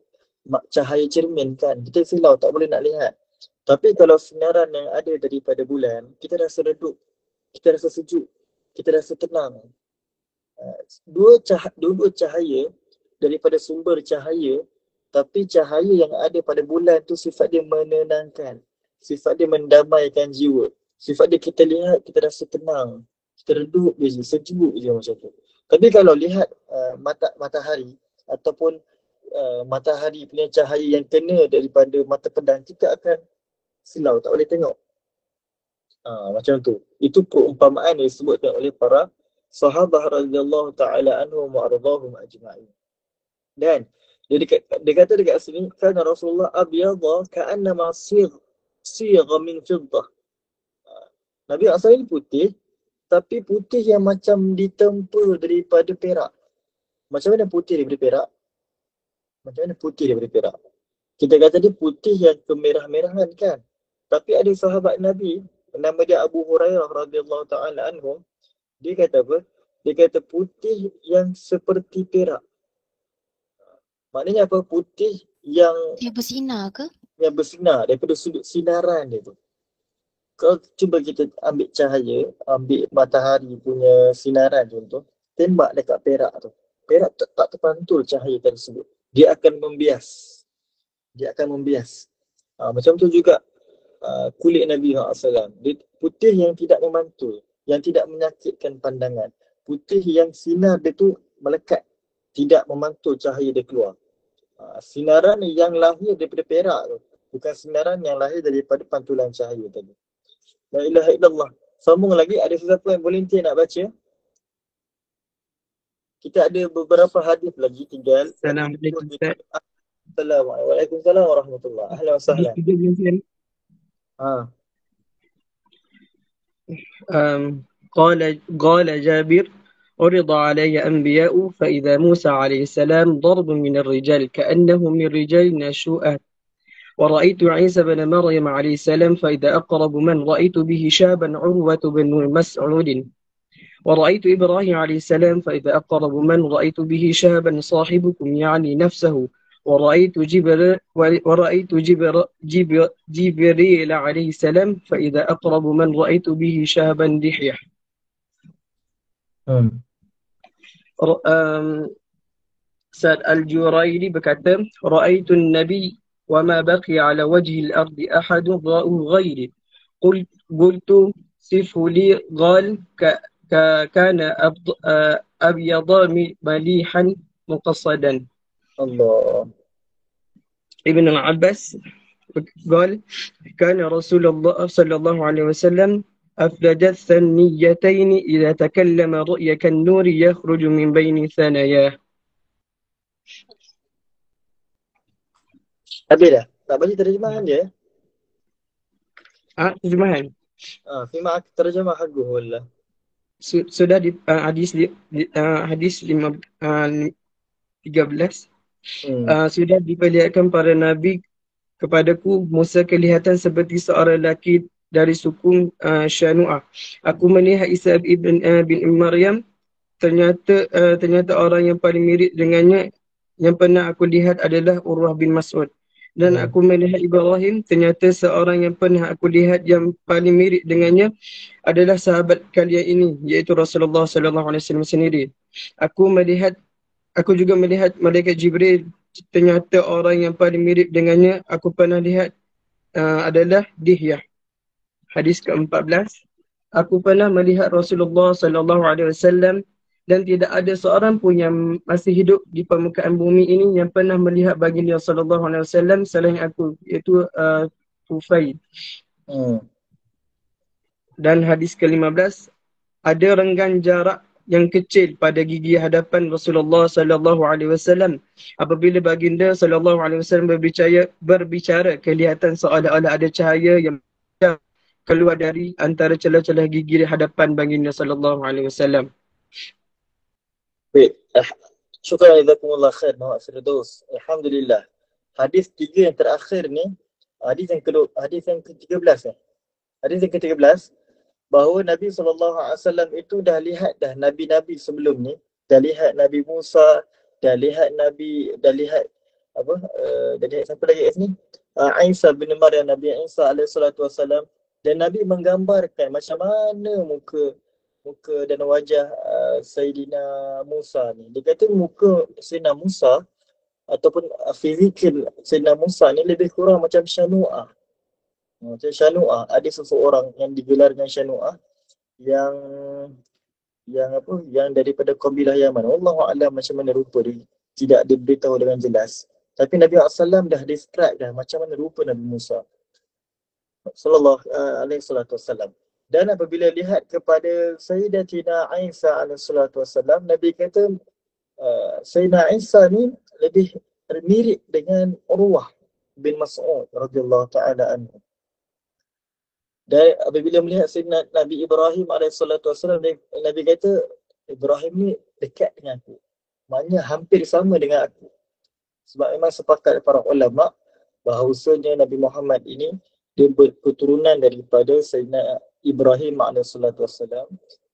cahaya cermin kan. Kita silau, tak boleh nak lihat. Tapi kalau sinaran yang ada daripada bulan, kita rasa redup, kita rasa sejuk, kita rasa tenang. Dua cahaya daripada sumber cahaya, tapi cahaya yang ada pada bulan tu sifat dia menenangkan, sifat dia mendamaikan jiwa, sifat dia kita lihat kita rasa tenang, kita redup je, sejuk je macam tu. Tapi kalau lihat matahari ataupun matahari punya cahaya yang kena daripada mata pedang, kita akan silau, tak boleh tengok. Macam tu. Itu perumpamaan yang disebutkan oleh para sahabat radhiyallahu ta'ala anhum wa ardhahum ajma'in. Dan dia kata dekat sini, kana Rasulullah abyadha ka'annama sigha min fiddah. Nabi SAW putih, tapi putih yang macam ditempa daripada perak. Macam mana putih daripada perak? Macam mana putih daripada perak? Kita kata dia putih yang kemerah-merahan kan. Tapi ada sahabat Nabi, nama dia Abu Hurairah radhiyallahu ta'ala anhu, dia kata apa? Dia kata putih yang seperti perak. Maknanya apa? Putih yang Dia bersinar ke? yang bersinar daripada sudut sinaran dia tu. Kalau cuba kita ambil cahaya, ambil matahari punya sinaran contoh, tembak dekat perak tu. Perak tak terpantul cahaya tersebut. Dia akan membias. Macam tu juga kulit Nabi SAW. Dia putih yang tidak memantul, yang tidak menyakitkan pandangan. Putih yang sinar dia tu melekat, tidak memantul cahaya dia keluar. Sinaran yang lahir daripada perak tu, bukan sinaran yang lahir daripada pantulan cahaya tadi. La ilaha illallah. Sambung lagi, ada sesiapa yang volunteer nak baca? Kita ada beberapa hadis lagi tinggal. Assalamualaikum Ustaz. Waalaikumsalam warahmatullahi. Ahlan wa sahlan. قال جابر عرض علي أنبياء فإذا موسى عليه السلام ضرب من الرجال كأنه من رجال نشوءة ورأيت عيسى بن مريم عليه السلام فإذا أقرب من رأيت به شابا عروة بن مسعود ورأيت إبراهيم عليه السلام فإذا أقرب من رأيت به شابا صاحبكم يعني نفسه ورأيت جبريل عليه السلام فإذا أقرب من رأيت به شابا دحية. Sa'ad Al-Jurairi berkata, Ra'aitun Nabi wa ma baqi ala wajhi al-ardi ahadun ra'u ghairi. Qultu sifu li ghal kana abyada malihan muqassadan. Allah. Ibn al-Abbas قال كان رسول الله صلى الله عليه وسلم أفلج الثنيتين إذا تكلم رؤيا كالنور يخرج من بين ثناياه. Habis dah? Tak baca terjemahan dia? Terjemahan. Simak terjemah aku wallah. Sudah di hadis 13. Sudah diperlihatkan para nabi kepadaku. Musa kelihatan seperti seorang lelaki dari suku Shanu'ah. Aku melihat Isa bin Maryam. Ternyata orang yang paling mirip dengannya yang pernah aku lihat adalah Urwah bin Mas'ud. Dan aku melihat Ibrahim. Ternyata seorang yang pernah aku lihat yang paling mirip dengannya adalah sahabat kalian ini, iaitu Rasulullah SAW sendiri. Aku juga melihat malaikat Jibril. Ternyata orang yang paling mirip dengannya aku pernah lihat adalah Dihyah. Hadis ke-14. Aku pernah melihat Rasulullah SAW dan tidak ada seorang pun yang masih hidup di permukaan bumi ini yang pernah melihat baginda sallallahu alaihi wasallam selain aku, iaitu Tufail. Dan hadis ke-15, ada renggan jarak yang kecil pada gigi hadapan Rasulullah sallallahu alaihi wasallam. Apabila baginda sallallahu alaihi wasallam berbicara, kelihatan seolah-olah ada cahaya yang keluar dari antara celah-celah gigi di hadapan baginda sallallahu alaihi wasallam. Baik. Syukran jazakumullah khair Muhammad Firdaus. Alhamdulillah. Hadis 3 yang terakhir ni, hadis yang ke-13 ni. Hadis yang ke-13 bahawa Nabi SAW itu dah lihat dah nabi-nabi sebelum ni, dah lihat Nabi Musa, dah lihat siapa lagi kat sini? Isa bin Maryam, Nabi Isa alaihissalam. Dan Nabi menggambarkan macam mana muka dan wajah Sayyidina Musa ni. Dia kata muka Sayyidina Musa ataupun fizikal Sayyidina Musa ni lebih kurang macam Shanu'ah. Macam Shanu'ah. Ada seseorang yang digelar dengan Shanu'ah yang daripada kabilah Yaman. Wallahu a'lam macam mana rupa dia. Tidak diberitahu dengan jelas. Tapi Nabi SAW dah describe dah macam mana rupa Nabi Musa sallallahu alaihi wasallam. Dan apabila lihat kepada Sayyidatina Aisyah alaihissalatu wassalam, Nabi kata Sayyidina Aisyah ni lebih mirip dengan Urwah bin Mas'ud radhiyallahu taala anhu. Dan apabila melihat Sayyidina Nabi Ibrahim alaihissalatu wassalam, Nabi kata Ibrahim ni dekat dengan aku. Maknanya hampir sama dengan aku. Sebab memang sepakat para ulama bahawasanya Nabi Muhammad ini dia berketurunan daripada Sayyidina Ibrahim alaihissalatu wassalam.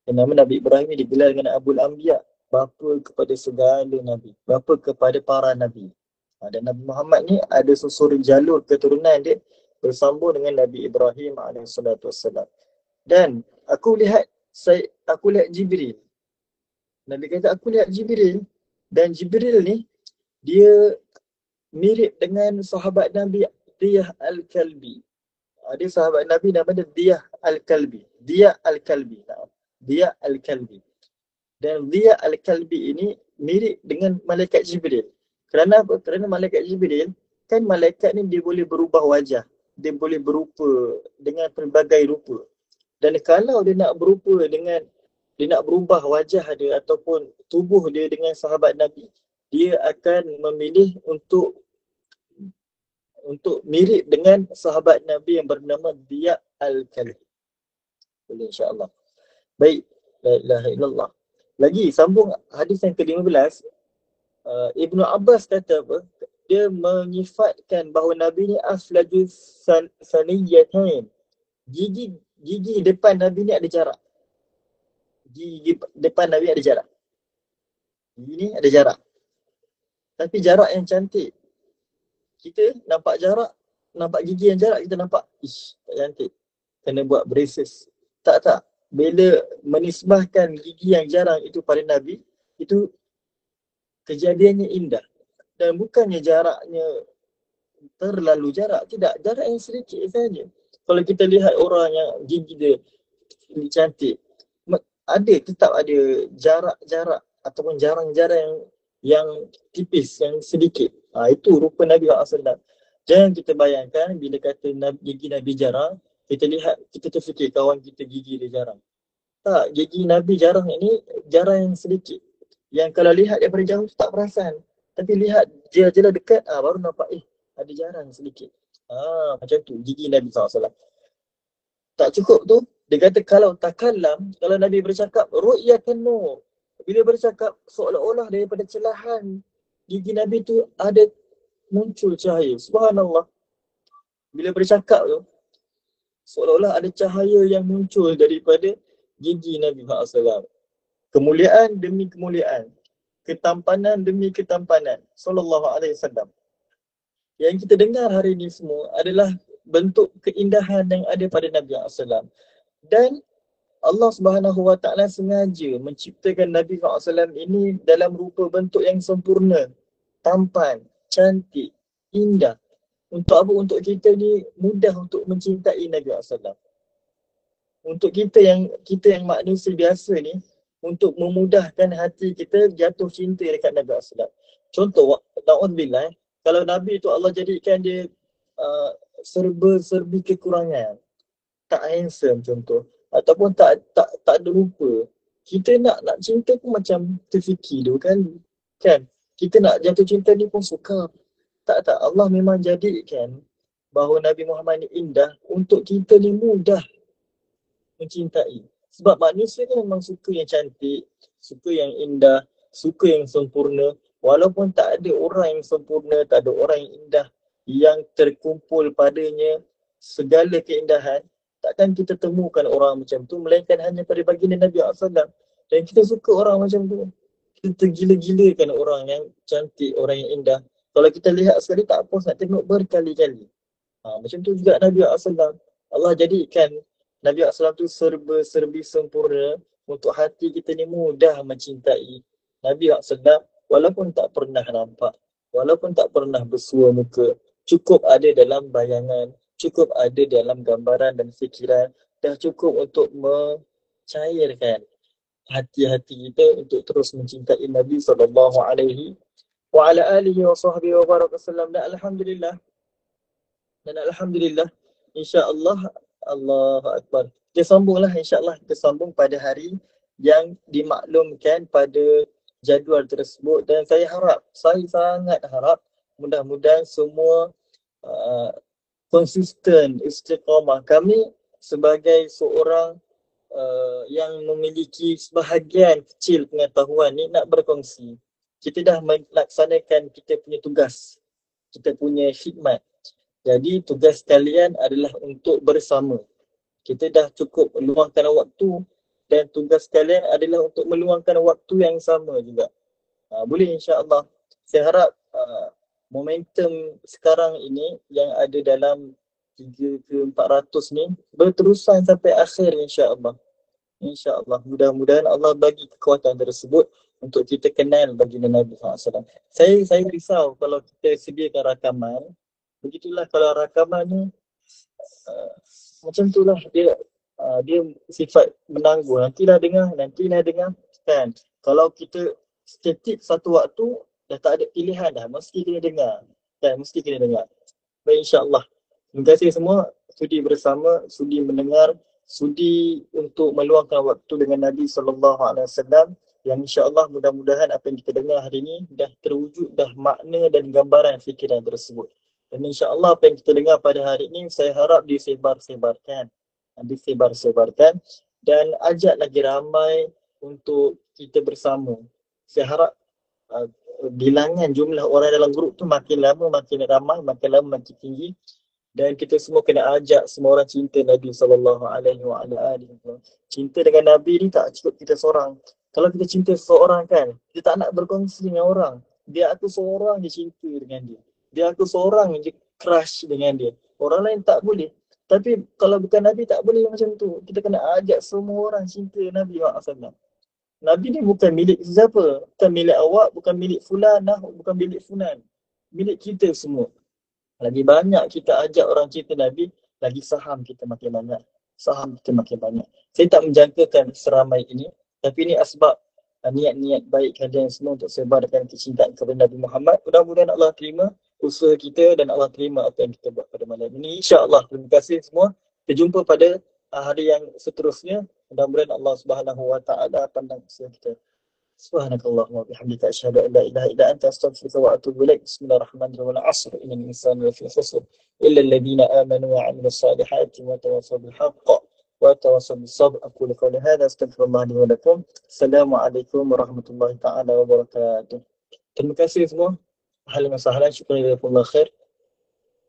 Yang nama Nabi Ibrahim ini digelar dengan Abul Anbiya, bapa kepada segala nabi, bapa kepada para nabi. Dan Nabi Muhammad ni ada susun jalur keturunan dia bersambung dengan Nabi Ibrahim alaihissalatu wassalam. Dan aku lihat Jibril. Nabi kata aku lihat Jibril, dan Jibril ni dia mirip dengan sahabat Nabi Diyah Al-Kalbi. Ada sahabat Nabi namanya Diyah Al-Kalbi. Diyah Al-Kalbi. Diyah Al-Kalbi. Dan Diyah Al-Kalbi ini mirip dengan malaikat Jibril. Kerana apa? Kerana malaikat Jibril kan malaikat ni dia boleh berubah wajah. Dia boleh berupa dengan pelbagai rupa. Dan kalau dia nak berubah wajah dia ataupun tubuh dia dengan sahabat Nabi, dia akan memilih untuk mirip dengan sahabat Nabi yang bernama Diyah Al-Kalbi. Boleh insya-Allah. Baik, la ilaha illallah. Lagi sambung hadis yang ke-15, Ibnu Abbas kata apa? Dia menyifatkan bahawa Nabi ni aflaju saniyatain. Gigi depan Nabi ni ada jarak. Gigi depan Nabi ada jarak. Gigi ni ada jarak. Tapi jarak yang cantik. Kita nampak jarak, nampak gigi yang jarak, kita nampak tak cantik. Kena buat braces. Tak. Bila menisbahkan gigi yang jarang itu pada Nabi, itu kejadiannya indah. Dan bukannya jaraknya terlalu jarak. Tidak, jarak yang sedikit saja. Kalau kita lihat orang yang gigi dia cantik, tetap ada jarak-jarak ataupun jarang-jarang yang tipis, yang sedikit. Itu rupa Nabi SAW. Jangan kita bayangkan bila kata gigi Nabi jarang, kita terfikir kawan kita gigi dia jarang. Tak, gigi Nabi jarang ini jarang yang sedikit. Yang kalau lihat daripada jauh tak perasan. Tapi lihat jelas dekat, baru nampak ada jarang sedikit. Macam tu gigi Nabi SAW. Tak cukup tu, dia kata kalau takalam, kalau Nabi bercakap, ru'yatan nur. Bila bercakap, seolah-olah daripada celahan gigi Nabi tu ada muncul cahaya. Subhanallah. Bila bercakap tu, seolah-olah ada cahaya yang muncul daripada gigi Nabi SAW. Kemuliaan demi kemuliaan. Ketampanan demi ketampanan. Sallallahu alaihi wasallam. Yang kita dengar hari ini semua adalah bentuk keindahan yang ada pada Nabi SAW. Dan Allah Subhanahu Wa Taala sengaja menciptakan Nabi SAW ini dalam rupa bentuk yang sempurna, tampan, cantik, indah. Untuk apa? Untuk kita ni mudah untuk mencintai Nabi SAW. Untuk kita yang manusia biasa ni, untuk memudahkan hati kita jatuh cinta dekat Nabi SAW. Contoh, na'udzubillah, kalau Nabi tu Allah jadikan dia serba-serbi kekurangan, tak handsome contoh, ataupun tak ada rupa, kita nak cinta pun macam terfikir tu kan. Kita nak jatuh cinta ni pun sukar. Tak, Allah memang jadikan bahawa Nabi Muhammad ni indah untuk kita ni mudah mencintai. Sebab manusia kan memang suka yang cantik, suka yang indah, suka yang sempurna. Walaupun tak ada orang yang sempurna, tak ada orang yang indah yang terkumpul padanya segala keindahan, takkan kita temukan orang macam tu, melainkan hanya pada baginda Nabi SAW. Dan kita suka orang macam tu. Kita tergila-gilakan orang yang cantik, orang yang indah. Kalau kita lihat sekali tak puas, nak tengok berkali-kali. Macam tu juga Nabi SAW. Allah jadikan Nabi SAW tu serba-serbi sempurna untuk hati kita ni mudah mencintai Nabi SAW. Walaupun tak pernah nampak, walaupun tak pernah bersua muka, cukup ada dalam bayangan, cukup ada dalam gambaran dan fikiran, dah cukup untuk mencairkan hati-hati kita untuk terus mencintai Nabi sallallahu alaihi wa ala alihi wa sahbihi wa baraka sallam. Dan alhamdulillah insya-Allah, Allahu akbar, Kita sambunglah, insyaAllah kita sambung pada hari yang dimaklumkan pada jadual tersebut. Dan saya sangat harap mudah-mudahan semua konsisten, istiqamah. Kami sebagai seorang yang memiliki sebahagian kecil pengetahuan ni nak berkongsi. Kita dah melaksanakan kita punya tugas, kita punya khidmat. Jadi tugas kalian adalah untuk bersama. Kita dah cukup meluangkan waktu dan tugas kalian adalah untuk meluangkan waktu yang sama juga. Boleh, insyaAllah. Saya harap momentum sekarang ini yang ada dalam 3 ke 400 ni berterusan sampai akhir, insyaAllah. InsyaAllah. Mudah-mudahan Allah bagi kekuatan tersebut untuk kita kenal baginda Nabi SAW. Saya risau kalau kita sediakan rakaman. Begitulah kalau rakaman ni macam itulah dia sifat menangguh. Nantilah dengar kan. Kalau kita statik satu waktu dah tak ada pilihan dah, mesti kena dengar. Kan, mesti kena dengar. Baik, insyaAllah. Terima kasih semua sudi bersama, sudi mendengar, sudi untuk meluangkan waktu dengan Nabi SAW, yang insyaAllah mudah-mudahan apa yang kita dengar hari ini dah terwujud, dah makna dan gambaran fikiran tersebut. Dan insyaAllah apa yang kita dengar pada hari ini saya harap disebar-sebarkan dan ajak lagi ramai untuk kita bersama. Saya harap bilangan jumlah orang dalam grup tu makin lama makin ramai, makin lama makin tinggi. Dan kita semua kena ajak semua orang cinta Nabi SAW. Cinta dengan Nabi ni tak cukup kita seorang. Kalau kita cinta seseorang kan, kita tak nak berkongsi dengan orang. Biar aku seorang je cinta dengan dia. Biar aku seorang je crush dengan dia. Orang lain tak boleh. Tapi kalau bukan Nabi tak boleh macam tu. Kita kena ajak semua orang cinta Nabi SAW. Nabi ni bukan milik siapa. Bukan milik awak, bukan milik fulanah, bukan milik fulan. Milik kita semua. Lagi banyak kita ajak orang cinta Nabi, lagi saham kita makin banyak. Saya tak menjangkakan seramai ini, tapi ini asbab niat-niat baik kalian semua untuk sebarkan kecintaan kepada Nabi Muhammad. Mudah-mudahan Allah terima usaha kita dan Allah terima apa yang kita buat pada malam ini. InsyaAllah. Terima kasih semua. Kita jumpa pada hari yang seterusnya. Mudah-mudahan Allah Subhanahu Wa Taala pandang usaha kita. Subhanakallahumma bihamdika asyhadu an la ilaha illa anta astaghfiruka wa atubu ilaik. Bismillahirrahmanirrahim. Wal 'asr innal insana lafi khusr illa alladhina amanu wa 'amilus salihati wa tawassaw bil haqq wa tawassaw bis sabr. Aqulu qawli hadha astaghfirullah li wa lakum. Assalamualaikum warahmatullahi taala wabarakatuh. Terima kasih semua. Ahlan wa sahlan. Syukran jazakumullah khair.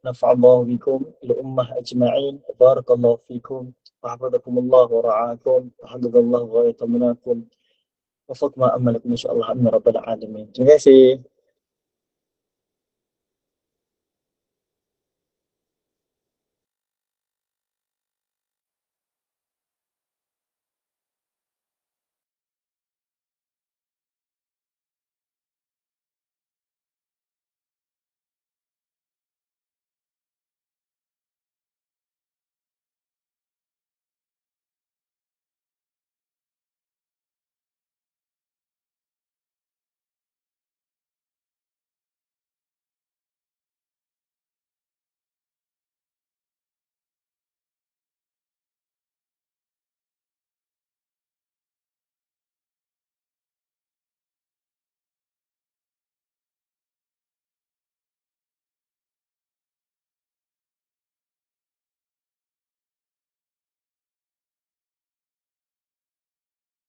Nafa'allahu bikum ila ummah ajma'in. Barakallahu fikum. Wahfadhakumullah wa ra'akum. Wahfadhallahu ghayata minakum. وفق ما أملكم إن شاء الله أمن رب العالمين. Terima kasih.